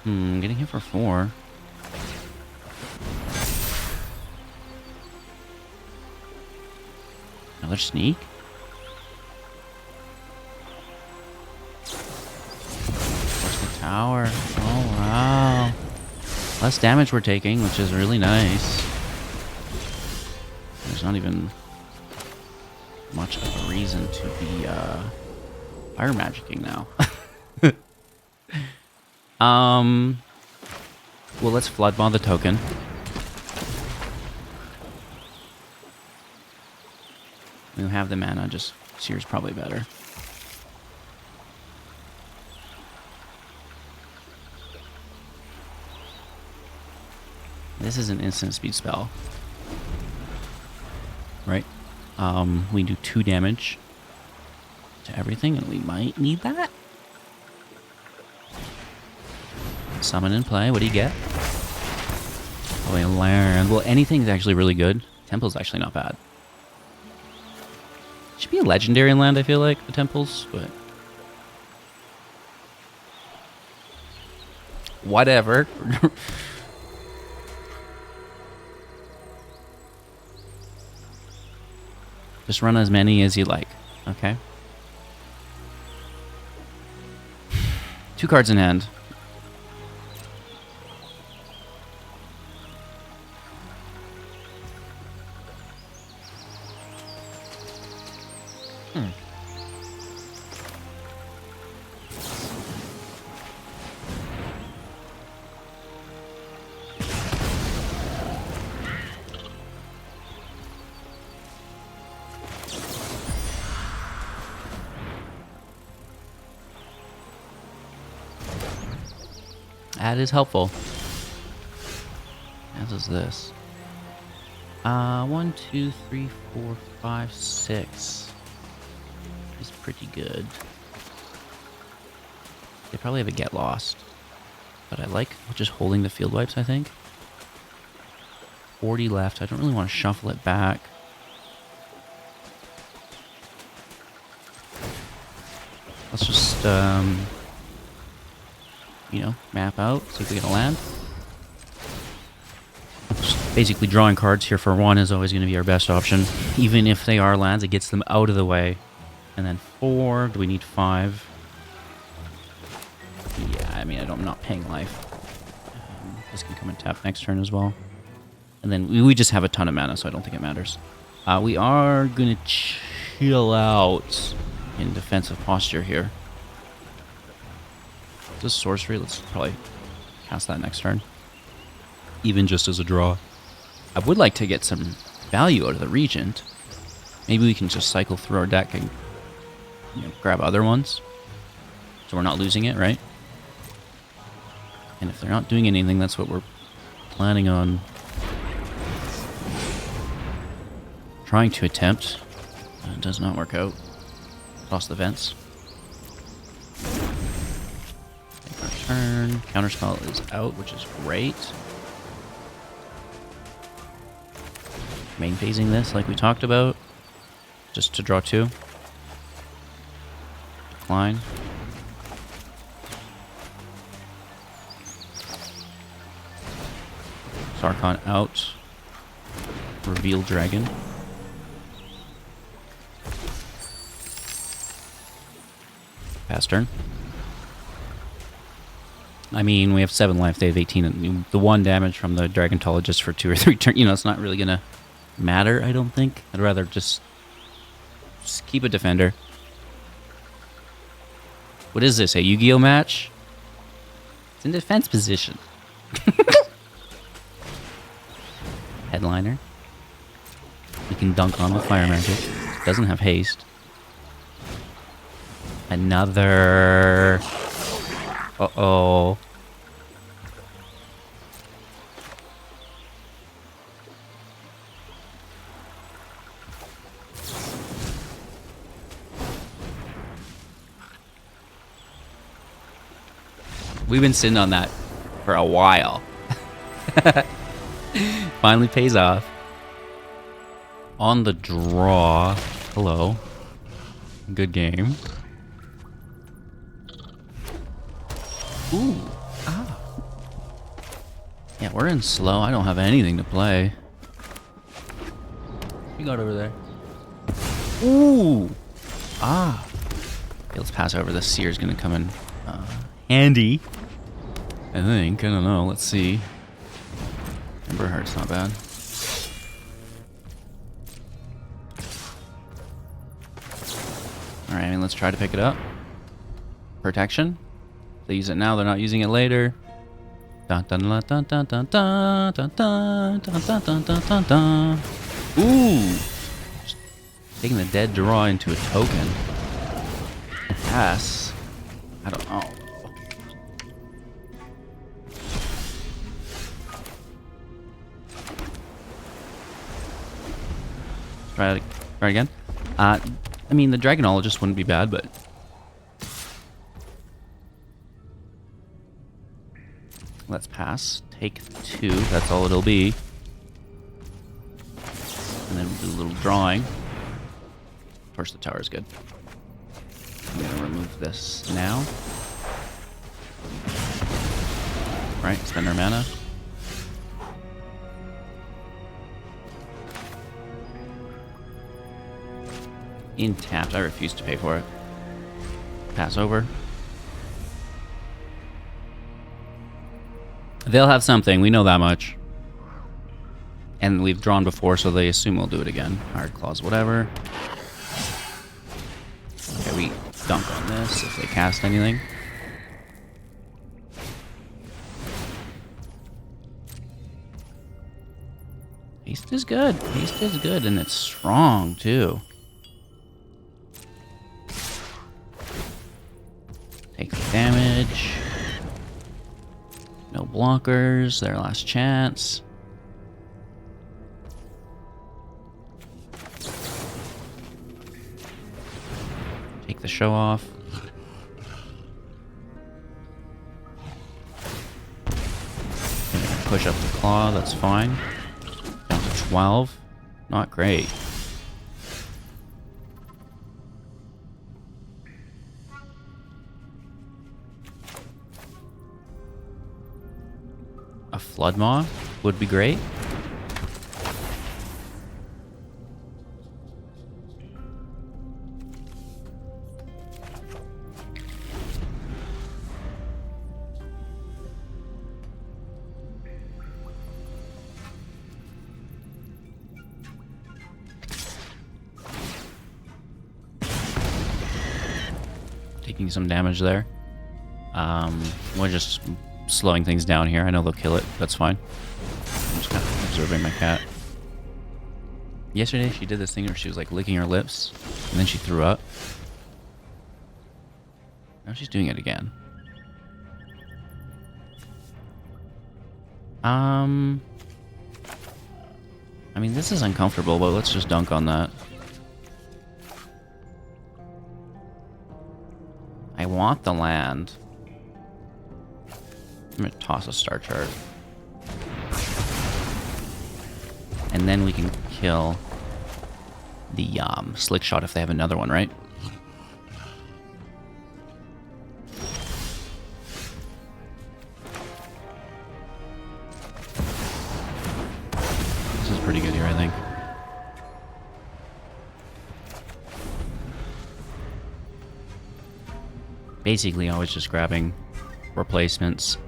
Getting hit for 4. Another sneak? Force the tower. Oh, wow. Less damage we're taking, which is really nice. There's not even much of a reason to be fire magicking now. Well, let's Flood Maw the token. We don't have the mana, just Sear's probably better. This is an instant speed spell. Right? We do 2 damage to everything, and we might need that. Summon and play. What do you get? Oh, a land. Well, anything's actually really good. Temple's actually not bad. Should be a legendary land, I feel like, the temples, but... Whatever. Just run as many as you like, okay? 2 cards in hand. That is helpful. As is this. 1, 2, 3, 4, 5, 6. Is pretty good. They probably have a get lost. But I like just holding the field wipes, I think. 40 left. I don't really want to shuffle it back. Let's just, you know, map out, see if we get a land. Just basically drawing cards here for 1 is always going to be our best option. Even if they are lands, it gets them out of the way. And then 4, do we need 5? Yeah, I mean, I'm not paying life. This can come and tap next turn as well. And then we just have a ton of mana, so I don't think it matters. We are going to chill out in defensive posture here. This sorcery, let's probably cast that next turn. Even just as a draw. I would like to get some value out of the Regent. Maybe we can just cycle through our deck and, you know, grab other ones. So we're not losing it, right? And if they're not doing anything, that's what we're planning on trying to attempt. It does not work out. Toss the vents. Take our turn. Counterspell is out, which is great. Main phasing this like we talked about. Just to draw 2. Decline. Sarkhan out. Reveal Dragon. Pass turn. I mean, we have 7 life, they have 18. And the 1 damage from the Dragonologist for 2 or 3 turns, you know, it's not really going to matter, I don't think. I'd rather just keep a defender. What is this, a Yu-Gi-Oh match? It's in defense position. Headliner. We can dunk on with Fire Magic. Doesn't have haste. Another... Uh-oh. We've been sitting on that for a while. Finally pays off. On the draw. Hello. Good game. Ooh. Ah. Yeah, we're in slow. I don't have anything to play. What you got over there? Ooh. Ah. Okay, let's pass over. The Sear's gonna come in handy. I think. I don't know. Let's see. Ember Heart's not bad. Alright, I mean, let's try to pick it up. Protection. They use it now, they're not using it later. Dun dun dun dun dun dun dun dun dun dun dun dun dun dun dun. Ooh! Just taking the dead draw into a token. Pass. I don't know. Try again. I mean, the Dragonologist wouldn't be bad, but let's pass. Take 2. That's all it'll be. Do a little drawing. Of course, the tower is good. I'm gonna remove this now. Right, spend our mana. In tapped, I refuse to pay for it. Pass over. They'll have something, we know that much. And we've drawn before, so they assume we'll do it again. Hard claws, whatever. Okay, we dunk on this if they cast anything. Haste is good. Haste is good, and it's strong, too. Take the damage. No blockers. Their last chance. Take the show off. Push up the claw. That's fine. Down to 12. Not great. A Flood Maw would be great. Taking some damage there. We're just slowing things down here. I know they'll kill it. That's fine. I'm just kind of observing my cat. Yesterday she did this thing where she was like licking her lips and then she threw up. Now she's doing it again. I mean, this is uncomfortable, but let's just dunk on that. I want the land. I'm gonna toss a star chart. And then we can kill the slick shot if they have another one, right? This is pretty good here, I think. Basically, always just grabbing replacements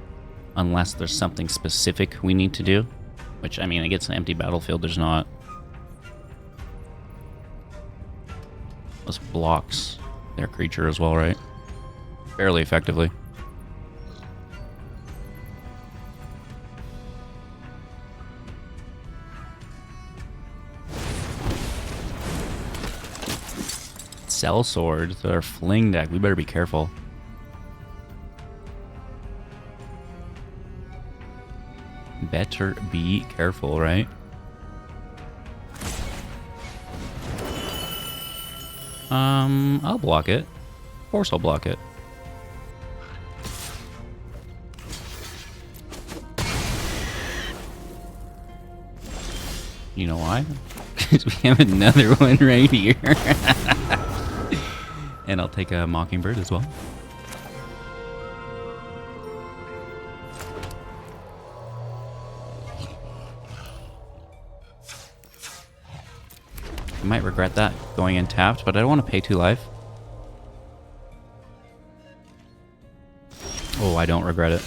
unless there's something specific we need to do. Which, I mean, against an empty battlefield, there's not. This blocks their creature as well, right? Fairly effectively. Cell Sword, their fling deck. We better be careful. Better be careful, right? I'll block it. Of course I'll block it. You know why? Because we have another one right here. And I'll take a Mockingbird as well. I might regret that going in tapped, but I don't want to pay 2 life. Oh, I don't regret it.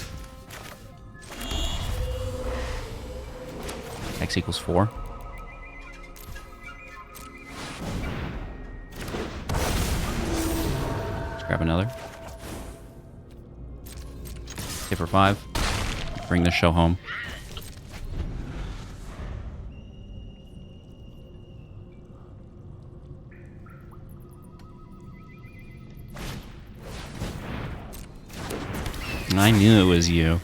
X equals 4. Let's grab another. Hit for 5. Bring the show home. I knew it was you.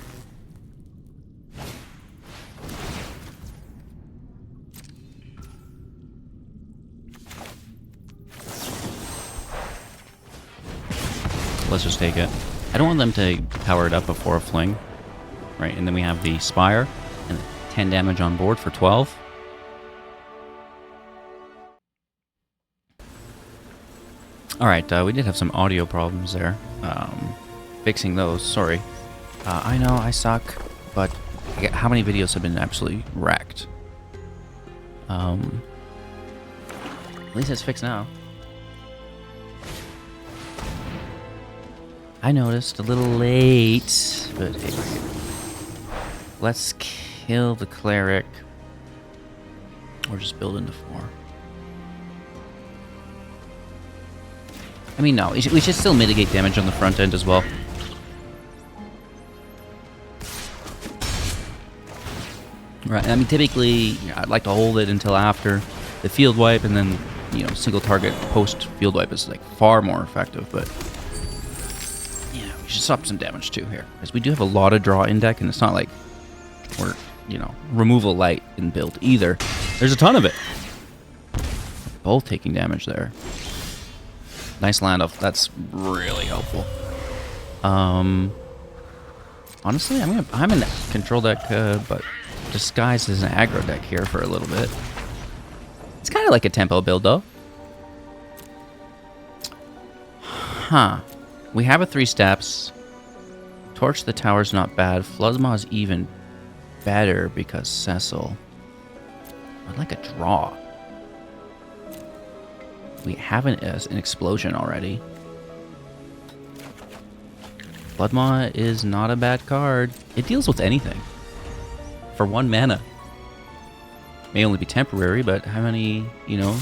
Let's just take it. I don't want them to power it up before a fling. Right, and then we have the Spire and 10 damage on board for 12. All right, we did have some audio problems there. Fixing those, sorry. I know I suck, but how many videos have been absolutely wrecked? At least it's fixed now. I noticed a little late, but hey. Let's kill the cleric. Or just build into 4. I mean, no, we should still mitigate damage on the front end as well. Right, I mean, typically, I'd like to hold it until after the field wipe, and then, you know, single target post field wipe is like far more effective, but yeah, we should stop some damage too here, because we do have a lot of draw in deck, and it's not like we're, you know, removal light in build either. There's a ton of it. Both taking damage there. Nice land off. That's really helpful. Honestly, I'm in control deck, but disguised as an aggro deck here for a little bit. It's kind of like a tempo build, though. Huh. We have a 3 steps. Torch the tower's not bad. Flood Maw is even better because Cecil. I'd like a draw. We have an explosion already. Flood Maw is not a bad card. It deals with anything. For 1 mana. May only be temporary, but how many, you know...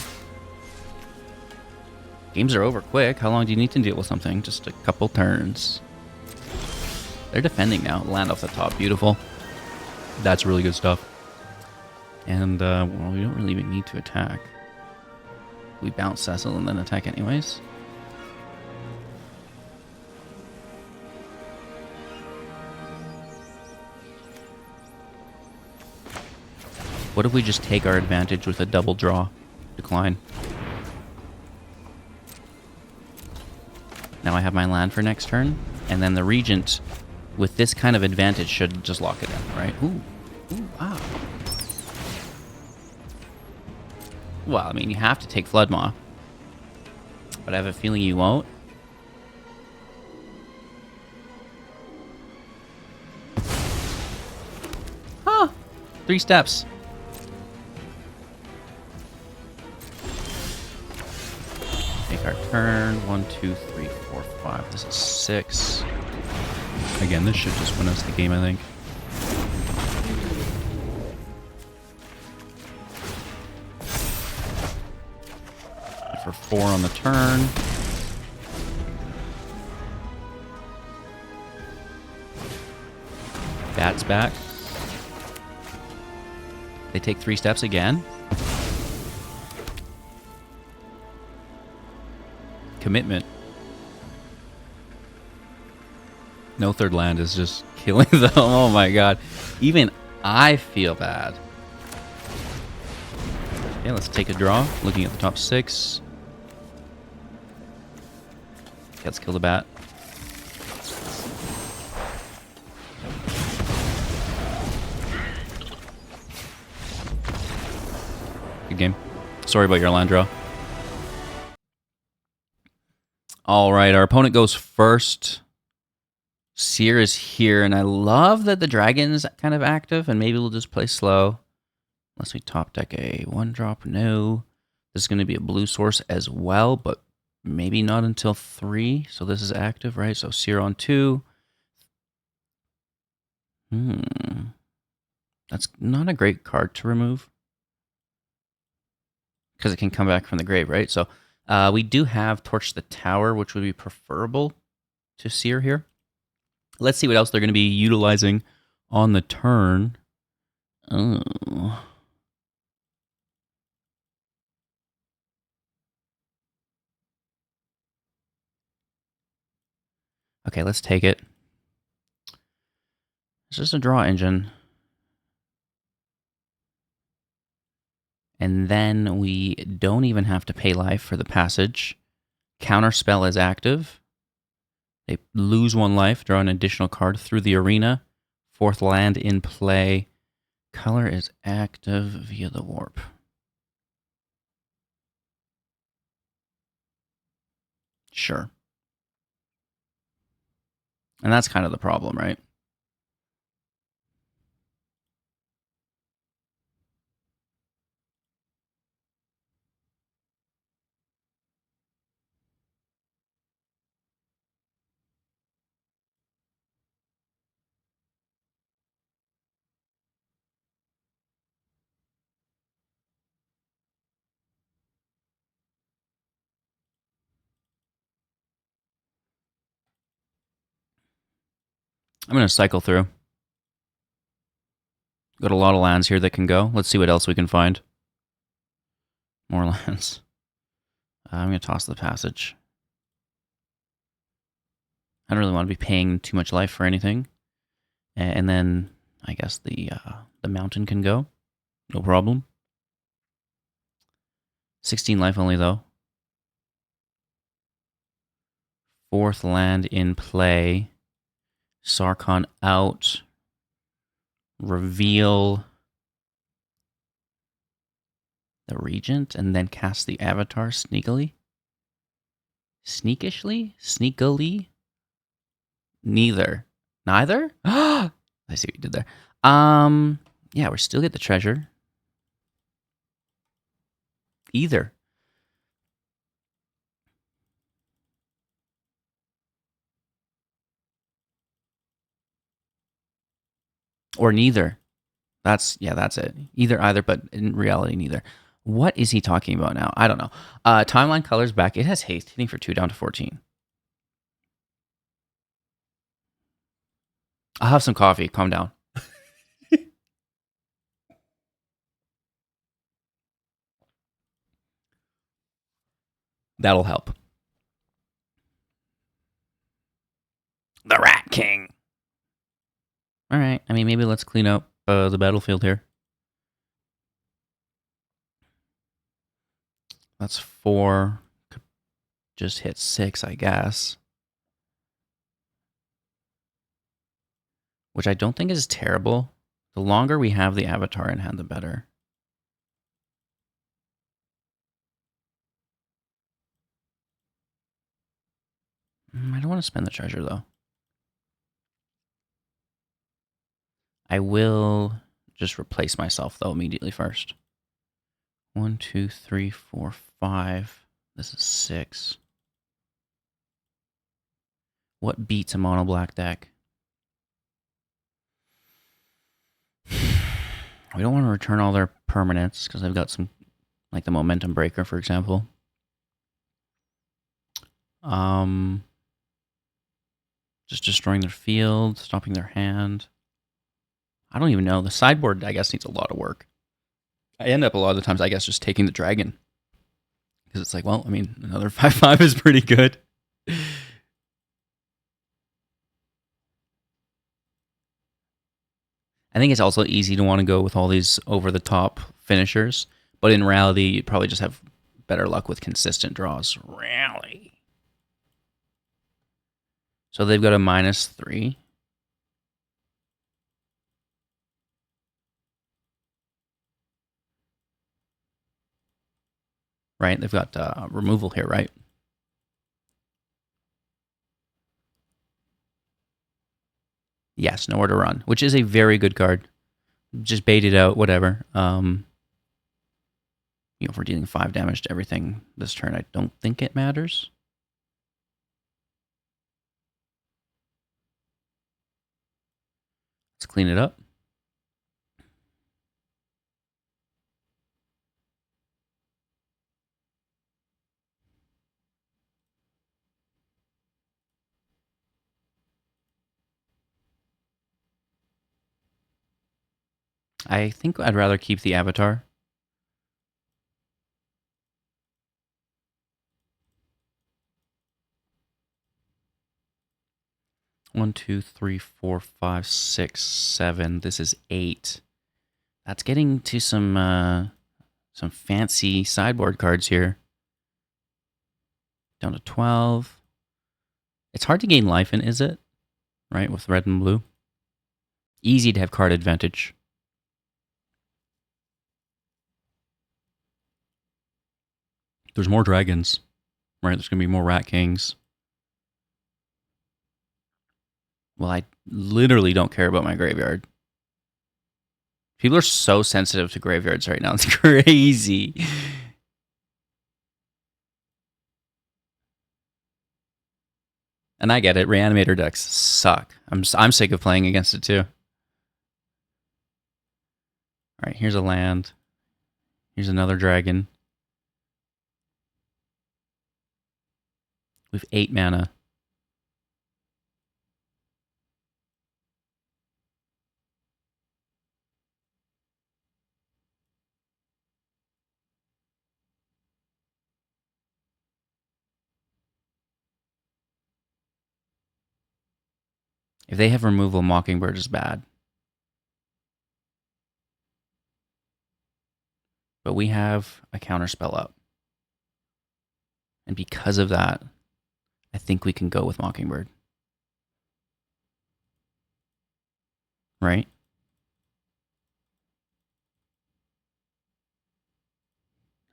Games are over quick. How long do you need to deal with something? Just a couple turns. They're defending now. Land off the top. Beautiful. That's really good stuff. And, well, we don't really even need to attack. We bounce Cecil and then attack anyways. What if we just take our advantage with a double draw? Decline. Now I have my land for next turn, and then the Regent, with this kind of advantage, should just lock it in, right? Ooh, wow. Well, I mean, you have to take Flood Maw, but I have a feeling you won't. Huh. 3 steps. Take our turn. 1, 2, 3, 4, 5. This is 6. Again, this should just win us the game, I think. For 4 on the turn. Bat's back. They take 3 steps again. Commitment. No third land is just killing them. Oh my god. Even I feel bad. Okay, let's take a draw. Looking at the top 6. Let's kill the bat. Good game. Sorry about your land draw. Alright, our opponent goes first. Sear is here, and I love that the dragon's kind of active, and maybe we'll just play slow. Unless we top deck a 1-drop. No. This is going to be a blue source as well, but maybe not until 3. So this is active, right? So Sear on 2. That's not a great card to remove. Because it can come back from the grave, right? So we do have Torch the Tower, which would be preferable to Sear here. Let's see what else they're going to be utilizing on the turn. Oh. Okay, let's take it. It's just a draw engine. And then we don't even have to pay life for the passage. Counterspell is active. They lose 1 life, draw an additional card through the arena. 4th land in play. Color is active via the warp. Sure. And that's kind of the problem, right? I'm going to cycle through. Got a lot of lands here that can go. Let's see what else we can find. More lands. I'm going to toss the passage. I don't really want to be paying too much life for anything. And then I guess the mountain can go. No problem. 16 life only, though. Fourth land in play. Sarkhan out. Reveal the Regent and then cast the Avatar sneakily. Sneakishly? Sneakily? Neither. Neither? I see what you did there. Yeah, we still get the treasure. Either. Or neither. That's it. Either, but in reality, neither. What is he talking about now? I don't know. Timeline colors back. It has haste, hitting for 2 down to 14. I'll have some coffee. Calm down. That'll help. The Rat King. All right. I mean, maybe let's clean up the battlefield here. That's 4. Could just hit 6, I guess. Which I don't think is terrible. The longer we have the Avatar in hand, the better. I don't want to spend the treasure, though. I will just replace myself, though, immediately first. 1, 2, 3, 4, 5. This is 6. What beats a mono black deck? We don't want to return all their permanents because I've got some, like the Momentum Breaker, for example. Just destroying their field, stopping their hand. I don't even know. The sideboard, I guess, needs a lot of work. I end up a lot of the times, I guess, just taking the dragon. Because it's like, well, I mean, another 5/5 is pretty good. I think it's also easy to want to go with all these over-the-top finishers. But in reality, you'd probably just have better luck with consistent draws. Really? So they've got a -3. Right? They've got removal here, right? Yes, nowhere to run, which is a very good card. Just bait it out, whatever. If we're dealing 5 damage to everything this turn, I don't think it matters. Let's clean it up. I think I'd rather keep the Avatar. One, 2, 3, 4, 5, 6, 7. This is 8. That's getting to some fancy sideboard cards here. Down to 12. It's hard to gain life in, is it? Right, with red and blue. Easy to have card advantage. There's more dragons. Right, there's going to be more Rat Kings. Well, I literally don't care about my graveyard. People are so sensitive to graveyards right now. It's crazy. And I get it. Reanimator decks suck. I'm sick of playing against it too. All right, here's a land. Here's another dragon. We have 8 mana. If they have removal, Mockingbird is bad. But we have a counterspell up. And because of that, I think we can go with Mockingbird. Right?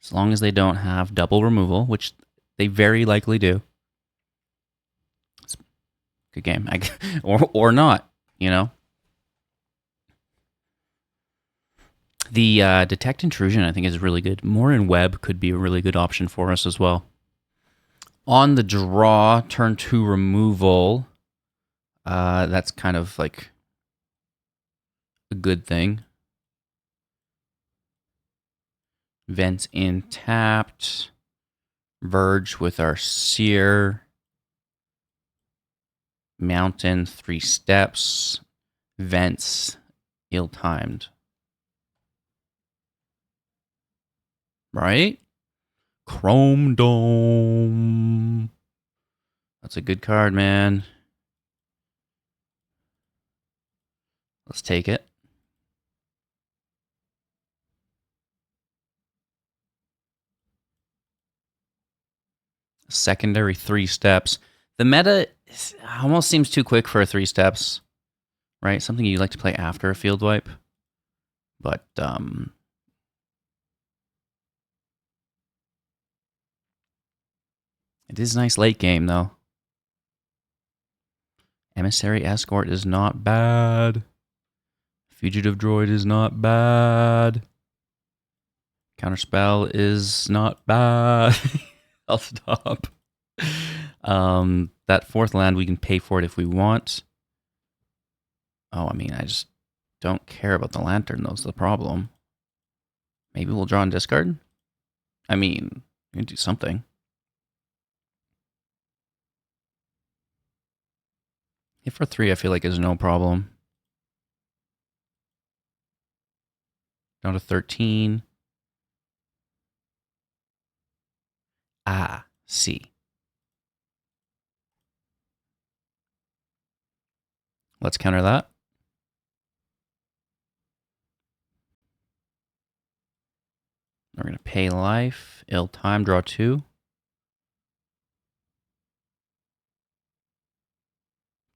As long as they don't have double removal, which they very likely do. It's a good game. Or not, you know? The Detect Intrusion, I think, is really good. More in Web could be a really good option for us as well. On the draw, turn 2 removal. That's kind of like a good thing. Vents in tapped. Verge with our Sear. Mountain, 3 steps. Vents, ill-timed. Right? Chrome Dome. That's a good card, man. Let's take it. Secondary 3 steps. The meta almost seems too quick for a 3 steps, right? Something you like to play after a field wipe. But it is nice late game, though. Emissary Escort is not bad. Fugitive Droid is not bad. Counterspell is not bad. I'll stop. That 4th land, we can pay for it if we want. Oh, I mean, I just don't care about the Lantern. That's the problem. Maybe we'll draw and discard? I mean, we can do something. Hit for 3, I feel like is no problem. Down to 13. C. Let's counter that. We're going to pay life. Ill time, draw 2.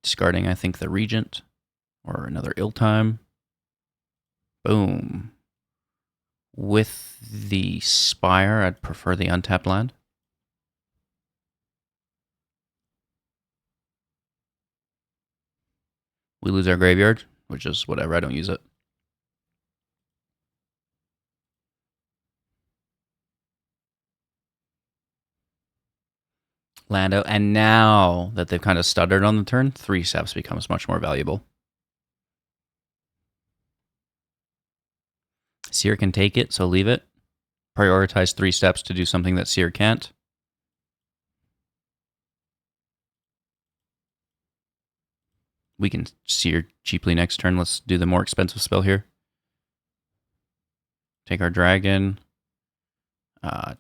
Discarding, I think, the Regent. Or another ill time. Boom. With the Spire, I'd prefer the untapped land. We lose our graveyard, which is whatever, I don't use it. Lando, and now that they've kind of stuttered on the turn, 3 steps becomes much more valuable. Sear can take it, so leave it. Prioritize 3 steps to do something that Sear can't. We can Sear cheaply next turn. Let's do the more expensive spell here. Take our dragon.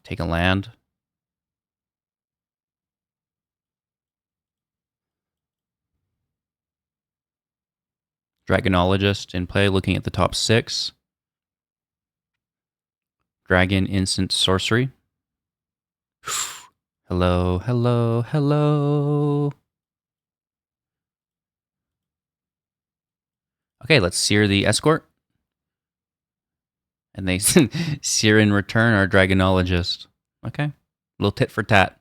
Take a land. Dragonologist in play, looking at the top 6. Dragon, instant, sorcery. Hello, hello, hello. Okay, let's Sear the Escort. And they Sear in return our Dragonologist. Okay, little tit for tat.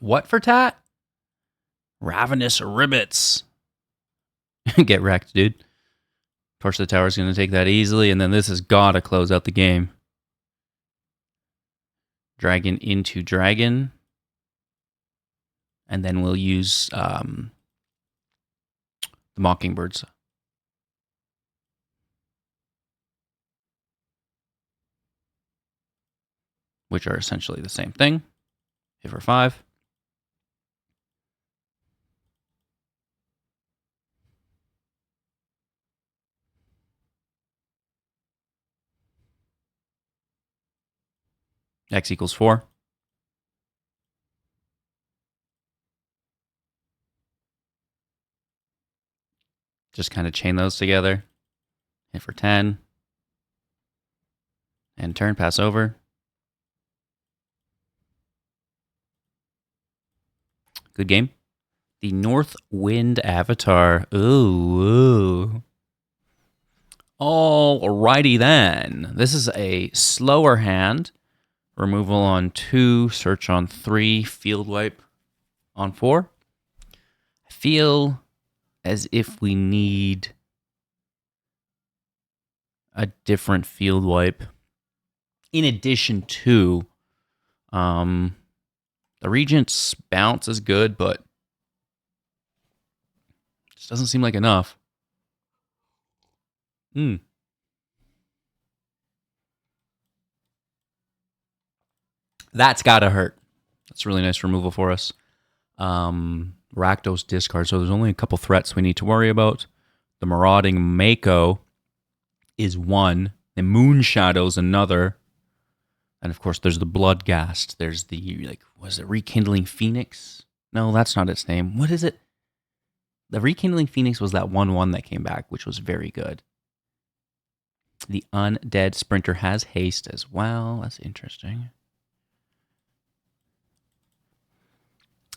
What for tat? Ravenous Ribbits. Get wrecked, dude. Torch the Tower is going to take that easily, and then this has got to close out the game. Dragon into Dragon. And then we'll use the Mockingbirds. Which are essentially the same thing. Hit for 5. X equals 4. Just kind of chain those together. Hit for 10. And turn, pass over. Good game. The North Wind Avatar. Ooh. Alrighty then. This is a slower hand. Removal on 2, search on 3, field wipe on 4. I feel as if we need a different field wipe in addition to the Regent's bounce is good, but just doesn't seem like enough. That's gotta hurt. That's really nice removal for us. Rakdos discard, so there's only a couple threats we need to worry about. The Marauding Mako is one. The Moon Shadow's another. And of course, there's the Bloodghast. There's the, was it Rekindling Phoenix? No, that's not its name. What is it? The Rekindling Phoenix was that 1/1 that came back, which was very good. The Undead Sprinter has haste as well. That's interesting.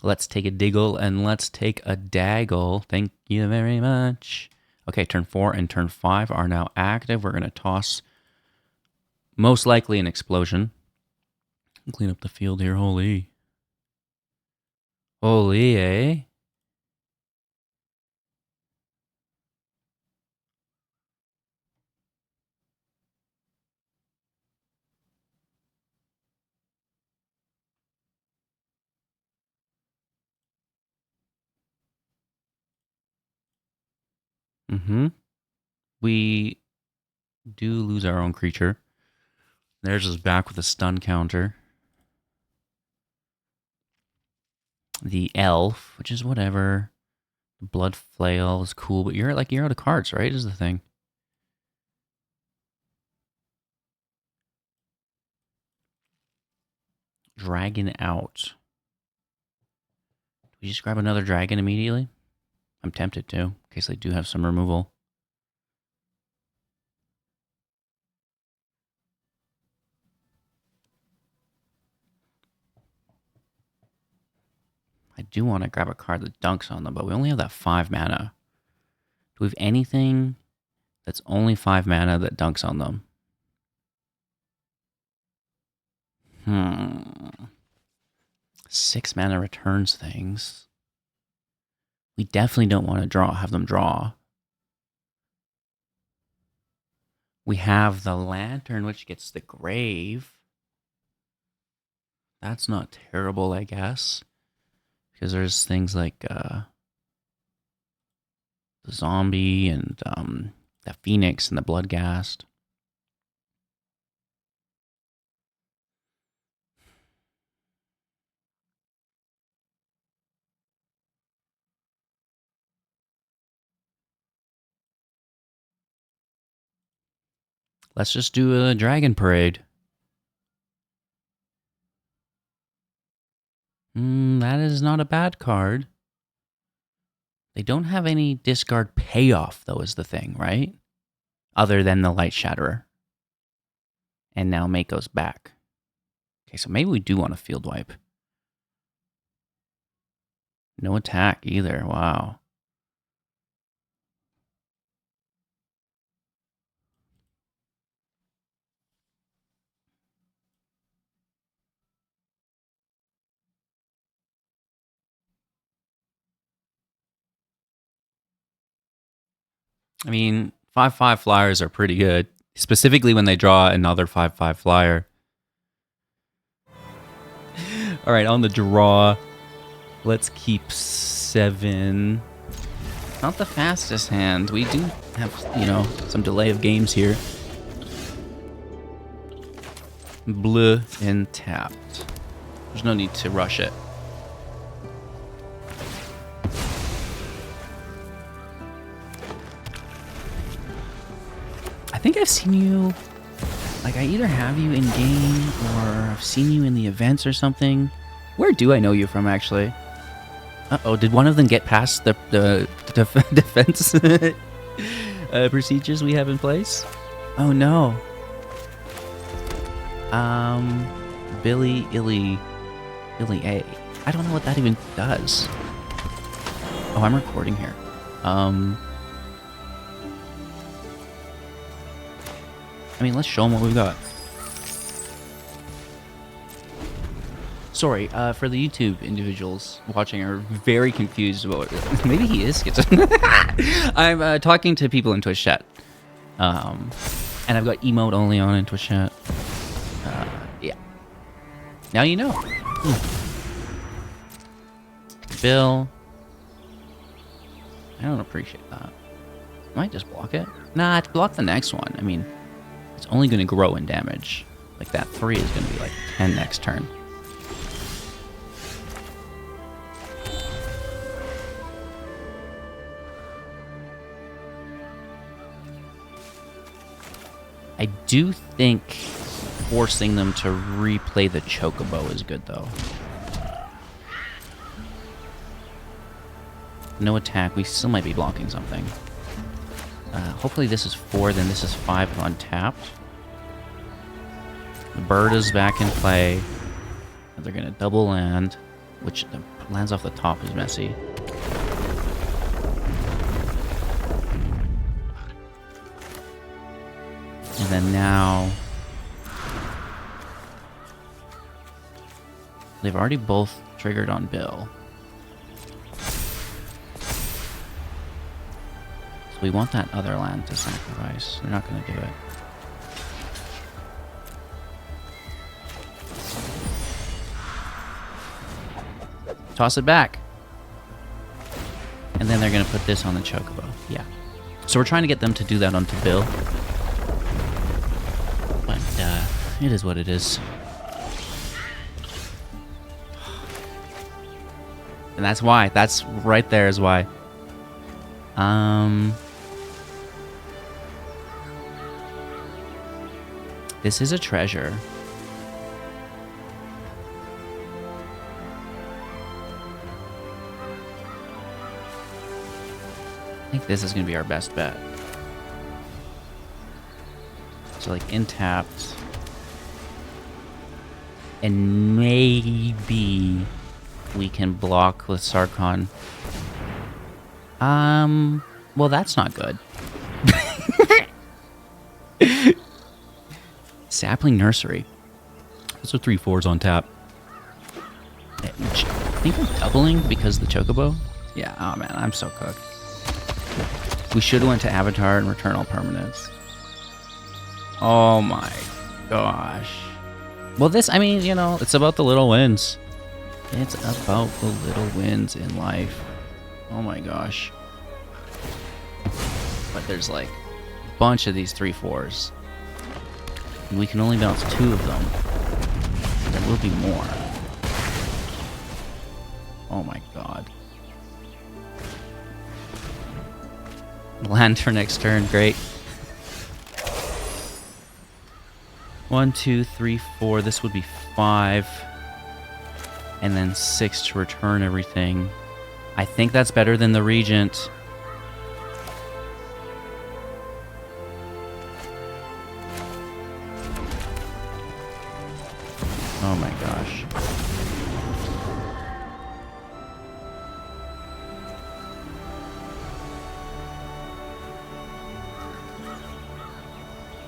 Let's take a Diggle and let's take a Daggle. Thank you very much. Okay, turn 4 and turn 5 are now active. We're going to toss most likely an Explosion. Clean up the field here. Holy. Holy, eh? We do lose our own creature. Theirs is back with a stun counter. The Elf, which is whatever. Blood Flail is cool, but you're out of cards, right? Is the thing. Dragon out. Do we just grab another dragon immediately? I'm tempted to, in case they do have some removal. I do want to grab a card that dunks on them, but we only have that 5 mana. Do we have anything that's only 5 mana that dunks on them? 6 mana returns things. We definitely don't want to have them draw. We have the Lantern, which gets the Grave. That's not terrible, I guess. Because there's things like the Zombie and the Phoenix and the Bloodghast. Let's just do a Dragon Parade. That is not a bad card. They don't have any discard payoff, though, is the thing, right? Other than the Light Shatterer. And now Mako's back. Okay, so maybe we do want a field wipe. No attack either. Wow. I mean, 5/5 flyers are pretty good, specifically when they draw another 5/5 flyer. All right, on the draw, let's keep 7. Not the fastest hand. We do have, you know, some delay of games here. Blue and tapped. There's no need to rush it. I think I've seen you, like I either have you in game or I've seen you in the events or something. Where do I know you from, actually? Uh-oh, did one of them get past the defense procedures we have in place? Oh no. Billy Illy A. I don't know what that even does. Oh, I'm recording here. I mean, let's show them what we've got. Sorry, for the YouTube individuals watching are very confused about it. Maybe he is schizophrenic. I'm talking to people in Twitch chat. And I've got emote only on in Twitch chat. Yeah. Now you know. Bill. I don't appreciate that. Might just block it. Nah, block the next one. I mean, it's only going to grow in damage. Like that 3 is going to be like 10 next turn. I do think forcing them to replay the Chocobo is good, though. No attack. We still might be blocking something. Hopefully this is 4, then this is 5 untapped. The bird is back in play. They're going to double land, which the lands off the top is messy. And then now... they've already both triggered on Bill. So we want that other land to sacrifice. They're not going to do it. Toss it back. And then they're going to put this on the Chocobo. Yeah. So we're trying to get them to do that onto Bill. But it is what it is. And that's why. That's right there is why. This is a treasure. I think this is going to be our best bet. So like in tapped. And maybe we can block with Sarkhan. Well, that's not good. Sapling Nursery. Those are 3/4s on tap. I think I'm doubling because of the Chocobo. Yeah, oh man, I'm so cooked. We should have went to Avatar and return all permanents. Oh my gosh. Well, this, I mean, you know, it's about the little wins. It's about the little wins in life. Oh my gosh. But there's like a bunch of these 3/4s. And we can only bounce 2 of them. There will be more. Oh my god. Land for next turn, great. 1, 2, 3, 4. This would be 5. And then 6 to return everything. I think that's better than the Regent. Oh my gosh.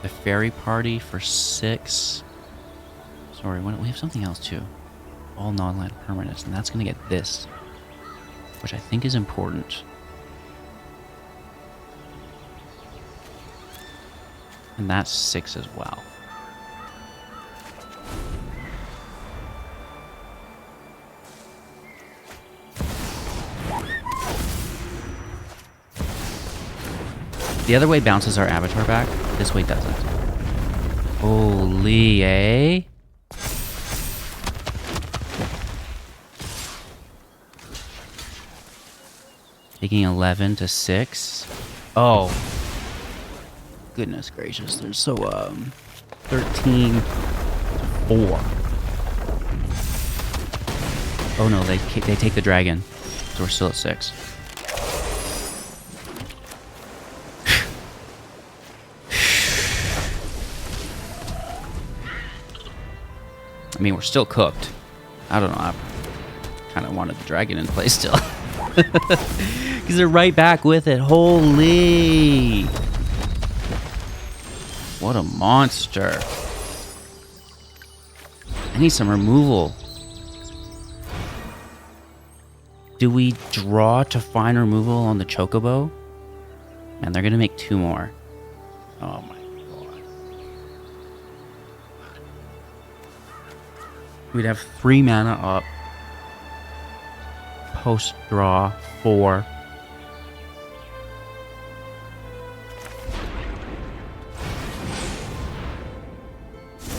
The Fairy Party for 6. Sorry, we have something else too. All non-land permanents, and that's going to get this, which I think is important. And that's 6 as well. The other way bounces our avatar back. This way doesn't. Holy, eh? Taking 11 to 6. Oh. Goodness gracious. There's so, 13 to 4. Oh no, they take the dragon. So we're still at 6. I mean, we're still cooked. I don't know. I kind of wanted the dragon in play still. Because they're right back with it. Holy. What a monster. I need some removal. Do we draw to find removal on the Chocobo? Man, they're going to make 2 more. Oh my god. We'd have 3 mana up. Post draw 4.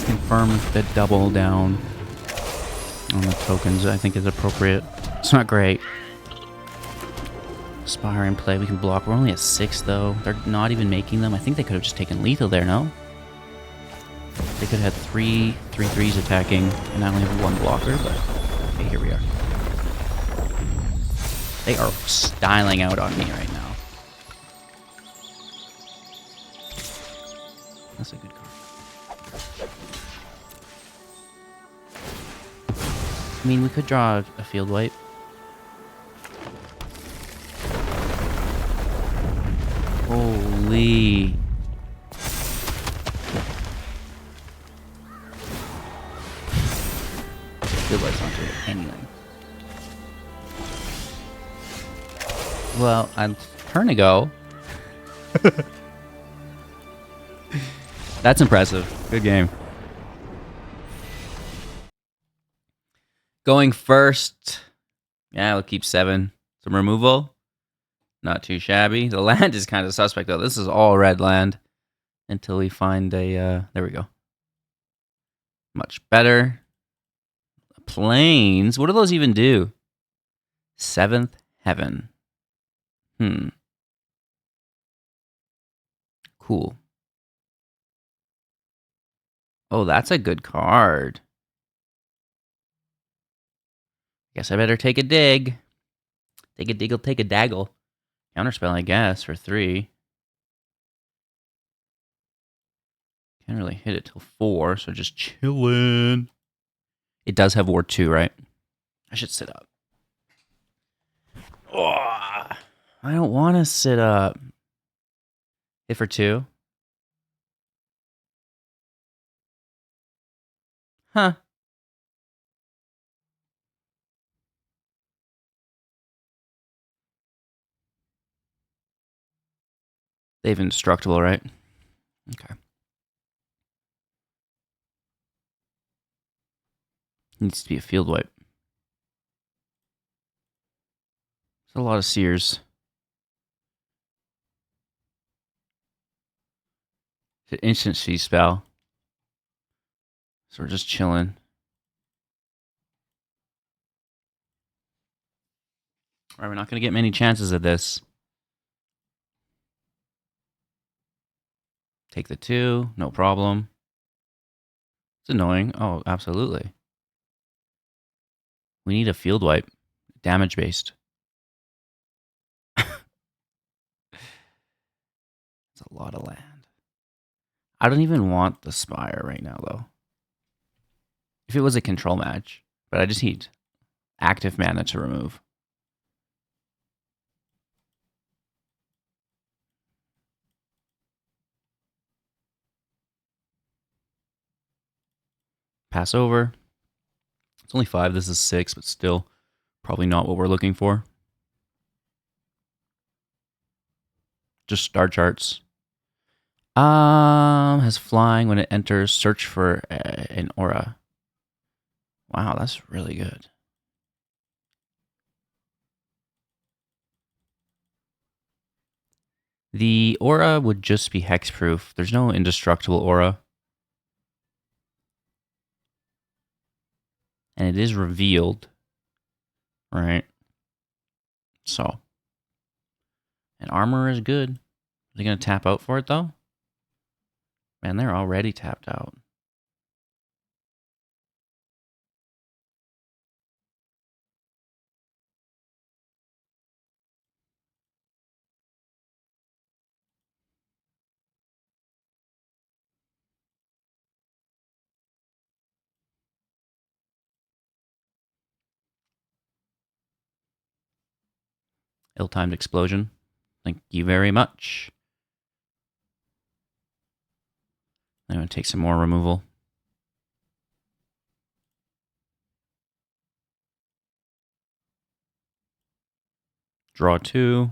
Confirm the double down on the tokens, I think is appropriate. It's not great. Spire in play, we can block. We're only at 6 though. They're not even making them. I think they could have just taken lethal there, no? They could have had 3 3/3s attacking, and I only have 1 blocker, but okay, here we are. They are styling out on me right now. That's a good card. I mean, we could draw a field wipe. Holy. Field wipe's not doing anything. Well, I'm turn to go. That's impressive. Good game. Going first. Yeah, we'll keep 7. Some removal. Not too shabby. The land is kind of suspect, though. This is all red land. Until we find a... there we go. Much better. Plains. What do those even do? 7th Heaven. Cool. Oh, that's a good card. Guess I better take a dig. Take a diggle, take a daggle. Counterspell, I guess, for 3. Can't really hit it till 4, so just chillin'. It does have Ward 2, right? I should sit up. Oh, I don't want to sit up. Hit for 2. Huh. They have indestructible, right? Okay. Needs to be a field wipe. There's a lot of Sears. It's an instant C spell. So we're just chilling. Alright, we're not going to get many chances at this. Take the 2, no problem. It's annoying. Oh, absolutely. We need a field wipe. Damage based. It's a lot of land. I don't even want the Spire right now, though. If it was a control match. But I just need active mana to remove. Pass over. It's only 5. This is 6, but still probably not what we're looking for. Just star charts. Has flying when it enters. Search for an aura. Wow, that's really good. The aura would just be hexproof. There's no indestructible aura. And it is revealed, right? So, and armor is good. Are they going to tap out for it, though? Man, they're already tapped out. Ill-timed explosion. Thank you very much. I'm going to take some more removal. Draw 2.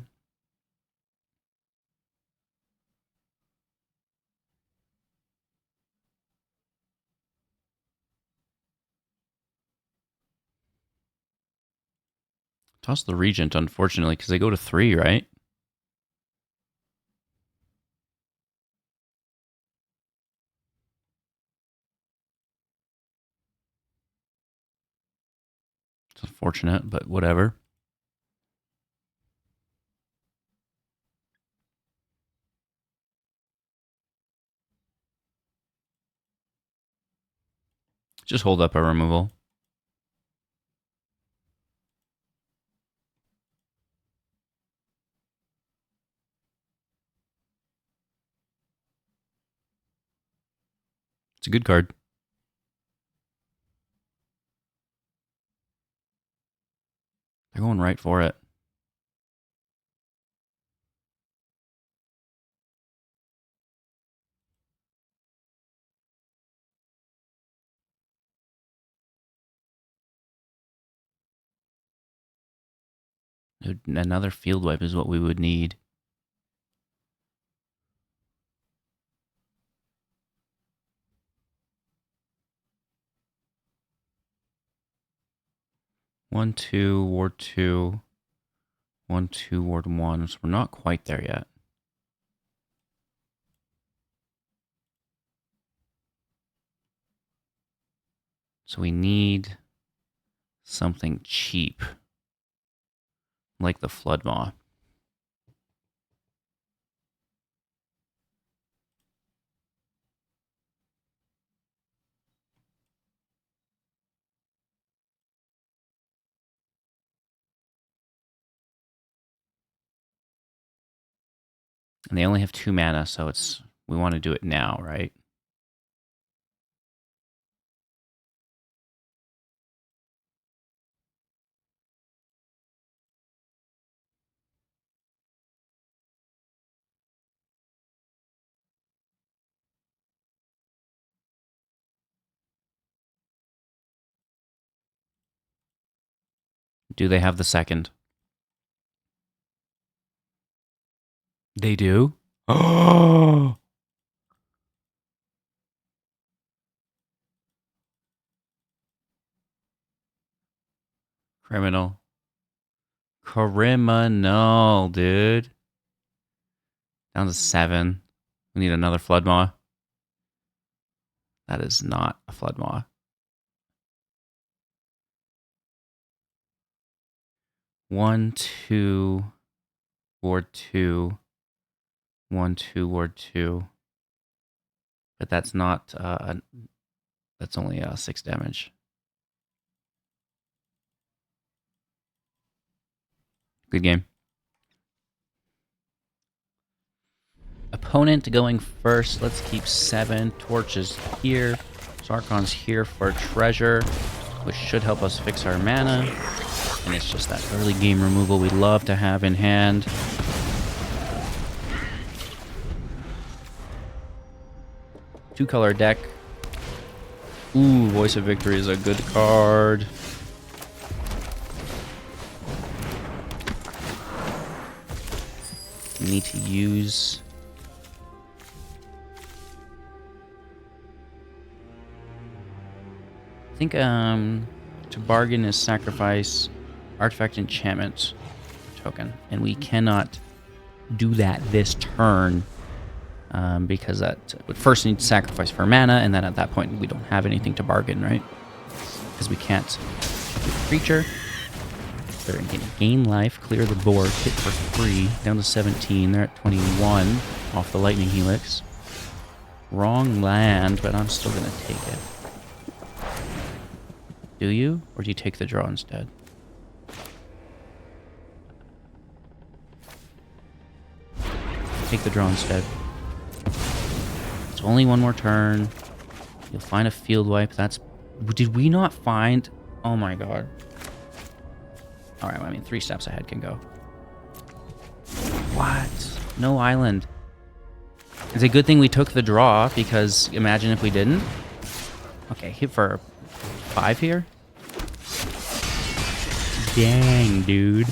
Toss the Regent, unfortunately, because they go to 3, right? It's unfortunate, but whatever. Just hold up a removal. It's a good card. They're going right for it. Another field wipe is what we would need. One, 2, ward 2. 1, 2, ward 1. So we're not quite there yet. So we need something cheap, like the Flood Maw. And they only have 2 mana, so we want to do it now, right? Do they have the second? They do? Oh! Criminal. Criminal, dude. Down to 7. We need another Flood Maw. That is not a Flood Maw. 1, 2, ward 2. 1, 2, ward 2. But that's not, that's only 6 damage. Good game. Opponent going first. Let's keep 7 torches here. Sarkon's here for treasure, which should help us fix our mana. And it's just that early game removal we love to have in hand. Two-color deck. Ooh, Voice of Victory is a good card. Need to use I think to bargain is sacrifice artifact enchantment token, and we cannot do that this turn because that would first need to sacrifice for mana, and then at that point we don't have anything to bargain, right? Because we can't do a creature. They're going to gain life, clear the board, hit for free, down to 17. They're at 21 off the Lightning Helix. Wrong land, but I'm still going to take it. Do you? Or do you take the draw instead? Take the draw instead. It's only one more turn. You'll find a field wipe. That's... Did we not find... Oh my god. Alright, well, I mean, 3 steps ahead can go. What? No island. It's a good thing we took the draw, because imagine if we didn't. Okay, hit for 5 here. Dang, dude.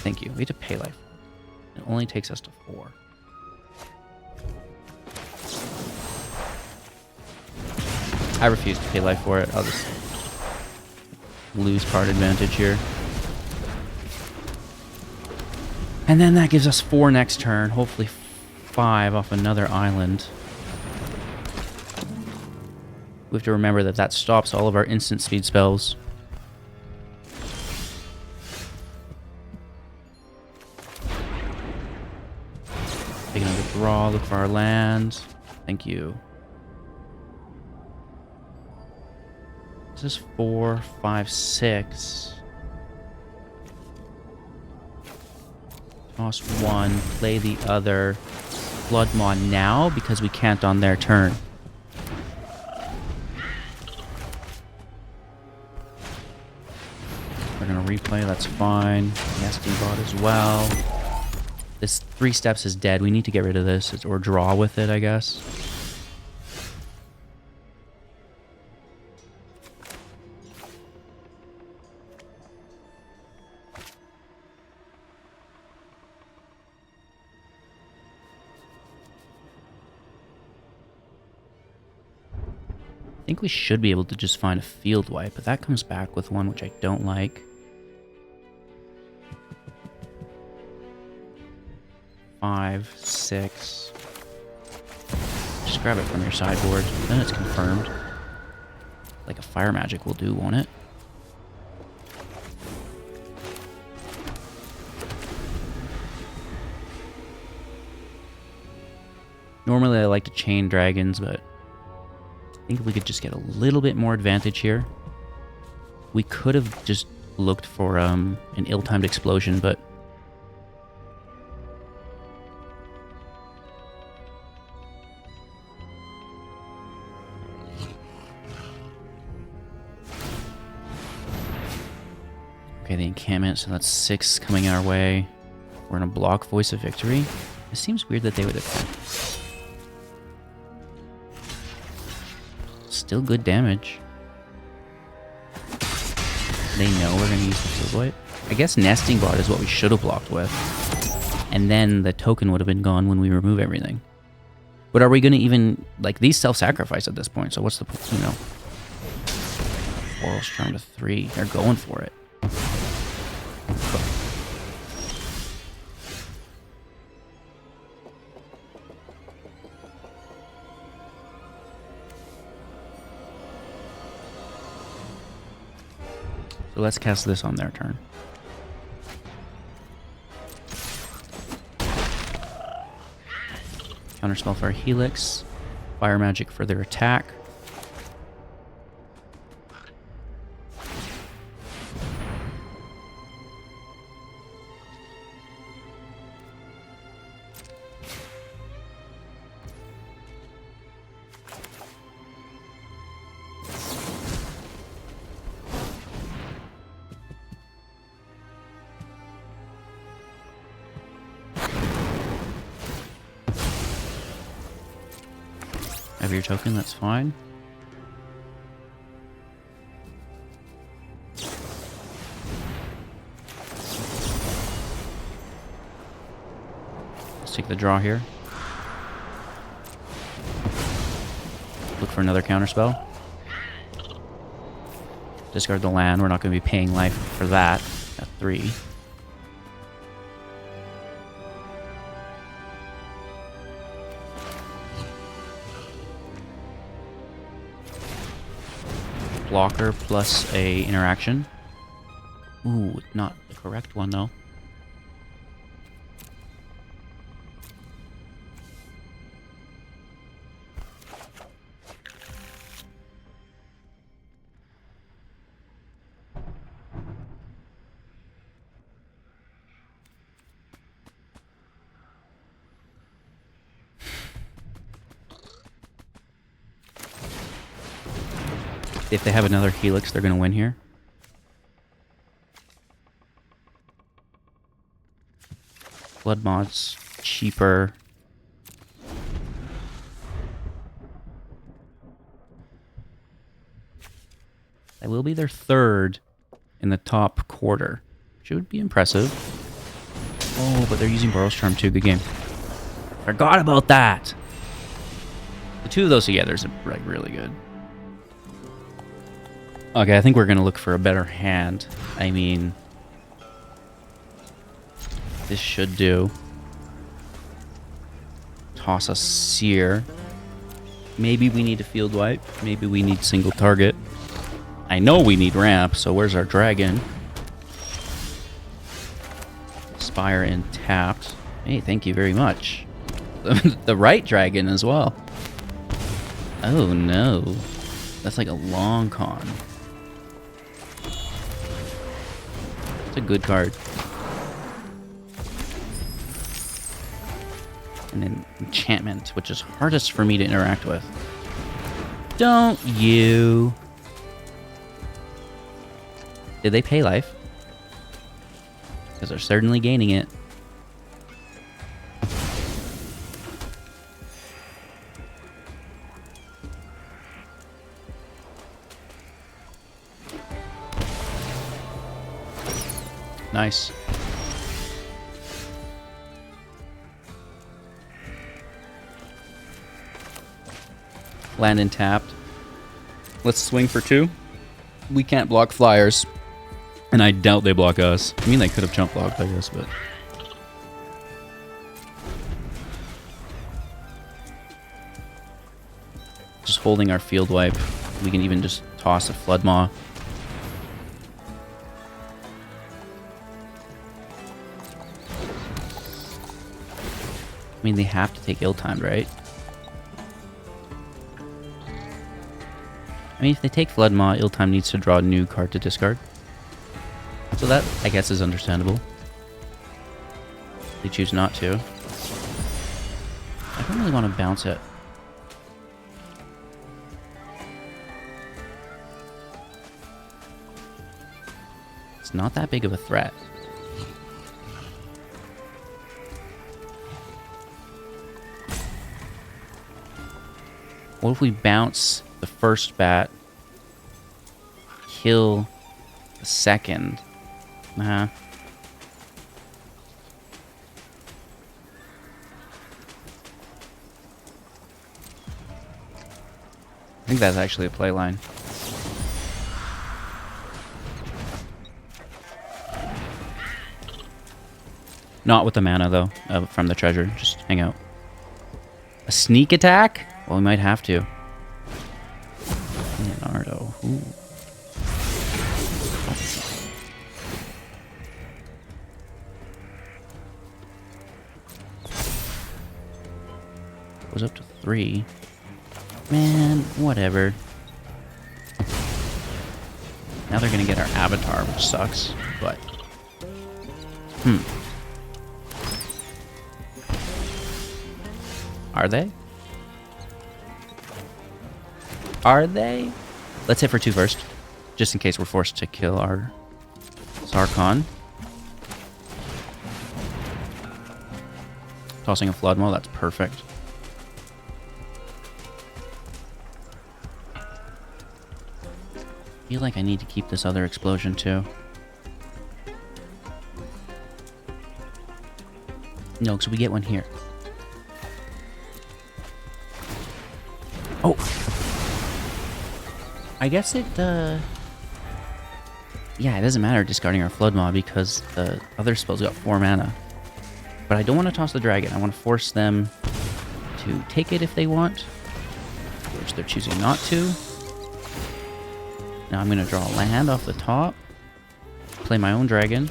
Thank you. We have to pay life. It only takes us to 4. I refuse to pay life for it. I'll just lose card advantage here. And then that gives us 4 next turn. Hopefully 5 off another island. We have to remember that that stops all of our instant speed spells. Take another draw, look for our land. Thank you. This is 4, 5, 6. Toss 1, play the other. Flood Maw now because we can't on their turn. We're gonna replay, that's fine. Nesting Bot as well. This 3 steps is dead. We need to get rid of this or draw with it, I guess. I think we should be able to just find a field wipe, but that comes back with one which I don't like. Five, 6. Just grab it from your sideboard. Then it's confirmed. Like a fire magic will do, won't it? Normally I like to chain dragons, but I think we could just get a little bit more advantage here. We could have just looked for an ill-timed explosion, but okay, the encampment, so that's 6 coming our way. We're gonna block Voice of Victory. It seems weird that they would attack. Still good damage. They know we're gonna use the field wipe. I guess Nesting Bot is what we should have blocked with. And then the token would have been gone when we remove everything. But are we gonna even... Like, these self-sacrifice at this point, so what's the point, you know? Oral Strong to 3. They're going for it. So let's cast this on their turn. Counterspell for our Helix. Fire Magic for their attack. Have your token, that's fine. Let's take the draw here. for another counterspell. Discard the land. We're not going to be paying life for that. At 3. Blocker plus a interaction. Ooh, not the correct one though. If they have another Helix, they're going to win here. Flood Maw's cheaper. That will be their 3rd in the top quarter, which would be impressive. Oh, but they're using Boros Charm too. Good game. Forgot about that. The 2 of those together is like really good. Okay, I think we're going to look for a better hand. I mean, this should do. Toss a Sear. Maybe we need a field wipe. Maybe we need single target. I know we need ramp, so where's our dragon? Spire and tapped. Hey, thank you very much. The right dragon as well. Oh no. That's like a long con. It's a good card. And then enchantment, which is hardest for me to interact with. Don't you? Did they pay life? Because they're certainly gaining it. Nice. Land and tapped. Let's swing for 2. We can't block flyers. And I doubt they block us. I mean, they could have jump blocked, I guess, but... Just holding our field wipe. We can even just toss a Flood Maw. I mean, they have to take ill-timed, right? I mean, if they take Flood Maw, ill-timed needs to draw a new card to discard. So that, I guess, is understandable. They choose not to. I don't really want to bounce it. It's not that big of a threat. What if we bounce the first bat, kill the second? Nah. I think that's actually a play line. Not with the mana, though, from the treasure. Just hang out. A sneak attack? Well, we might have to. Leonardo. Ooh. Goes up to 3. Man, whatever. Now they're gonna get our avatar, which sucks, but... Are they? Are they? Let's hit for 2 first, just in case we're forced to kill our Sarkhan. Tossing a Flood Maw, that's perfect. I feel like I need to keep this other explosion too. No, because we get one here. Oh! I guess it, yeah, it doesn't matter discarding our Flood Maw because the other spells got 4 mana. But I don't want to toss the dragon. I want to force them to take it if they want, which they're choosing not to. Now I'm going to draw a land off the top, play my own dragon.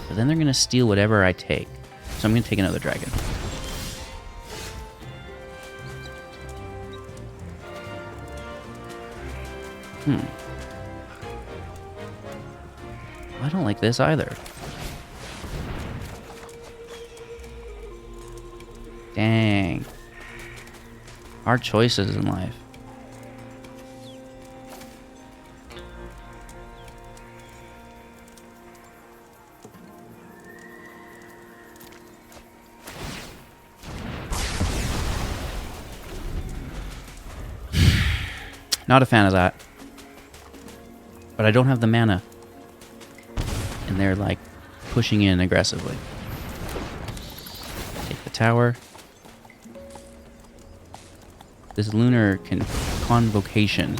But then they're going to steal whatever I take. So I'm going to take another dragon. I don't like this either. Dang. Hard choices in life. Not a fan of that. But I don't have the mana. And they're like pushing in aggressively. Take the tower. This lunar convocation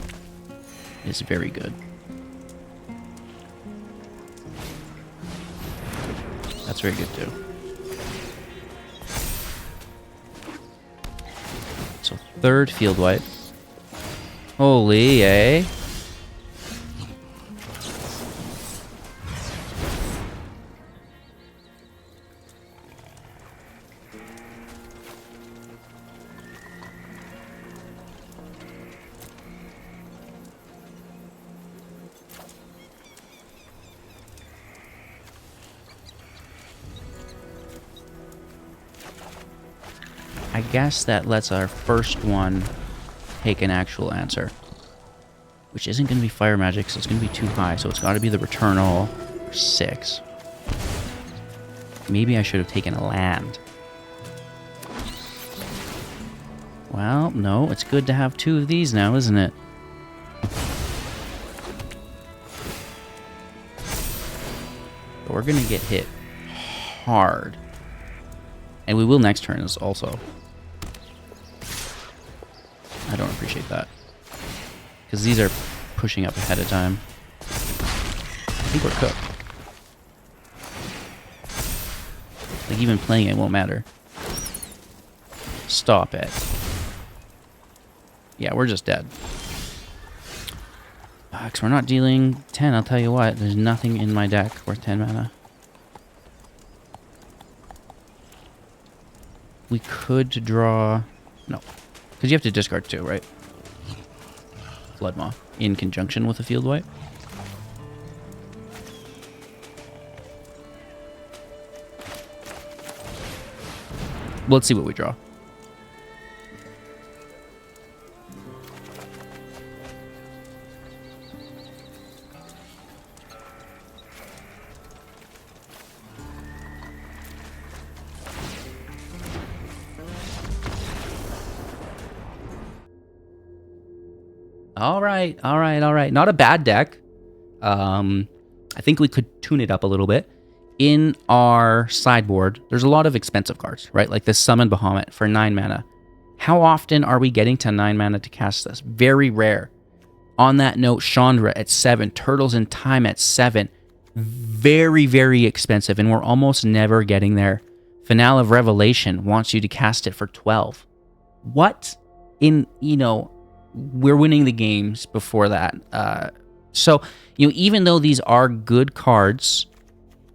is very good. That's very good too. So third field wipe. Holy, eh? I guess that lets our first one take an actual answer. Which isn't going to be fire magic, so it's going to be too high. So it's got to be the Returnal for 6. Maybe I should have taken a land. Well, no, it's good to have 2 of these now, isn't it? But we're going to get hit hard. And we will next turn also. I don't appreciate that. Because these are pushing up ahead of time. I think we're cooked. Like, even playing it won't matter. Stop it. Yeah, we're just dead. Because we're not dealing 10, I'll tell you what. There's nothing in my deck worth 10 mana. We could draw... No. Because you have to discard 2, right? Flood Maw in conjunction with a field wipe. Let's see what we draw. All right. Not a bad deck. I think we could tune it up a little bit. In our sideboard, there's a lot of expensive cards, right? Like this Summon Bahamut for 9 mana. How often are we getting to 9 mana to cast this? Very rare. On that note, Chandra at 7, Turtles in Time at 7. Very, very expensive, and we're almost never getting there. Finale of Revelation wants you to cast it for 12. What? We're winning the games before that. So, even though these are good cards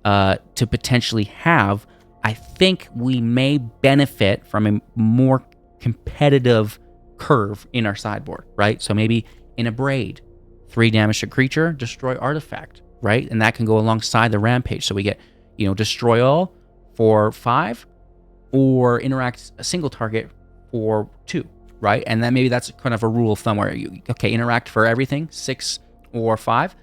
to potentially have, I think we may benefit from a more competitive curve in our sideboard, right? So maybe in a Braid, 3 damage to creature, destroy artifact, right? And that can go alongside the Rampage. So we get, destroy all for 5, or interact a single target for 2, right? And then maybe that's kind of a rule of thumb where interact for everything, 6 or 5.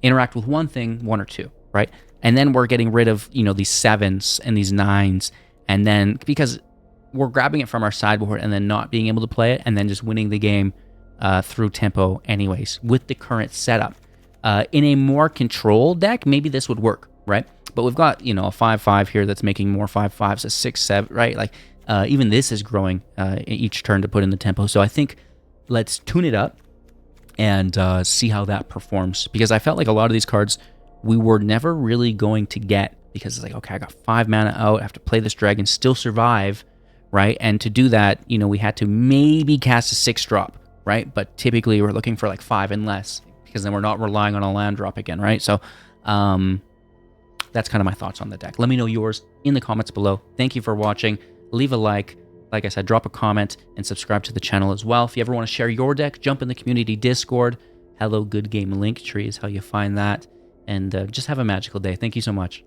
Interact with one thing, 1 or 2, right? And then we're getting rid of, these 7s and these 9s. And then, because we're grabbing it from our sideboard and then not being able to play it, and then just winning the game through tempo anyways, with the current setup. In a more controlled deck, maybe this would work, right? But we've got, a 5/5 here that's making more 5/5s, a 6/7, right? Like, Even this is growing each turn to put in the tempo. So I think let's tune it up and see how that performs. Because I felt like a lot of these cards we were never really going to get, because it's like, okay, I got 5 mana out, I have to play this dragon, still survive, right? And to do that, you know, we had to maybe cast a 6-drop, right? But typically we're looking for like 5 and less, because then we're not relying on a land drop again, right? So that's kind of my thoughts on the deck. Let me know yours in the comments below. Thank you for watching. Leave a like I said, drop a comment and subscribe to the channel as well. If you ever want to share your deck, jump in the community Discord. Hello Good Game Linktree is how you find that. And just have a magical day. Thank you so much.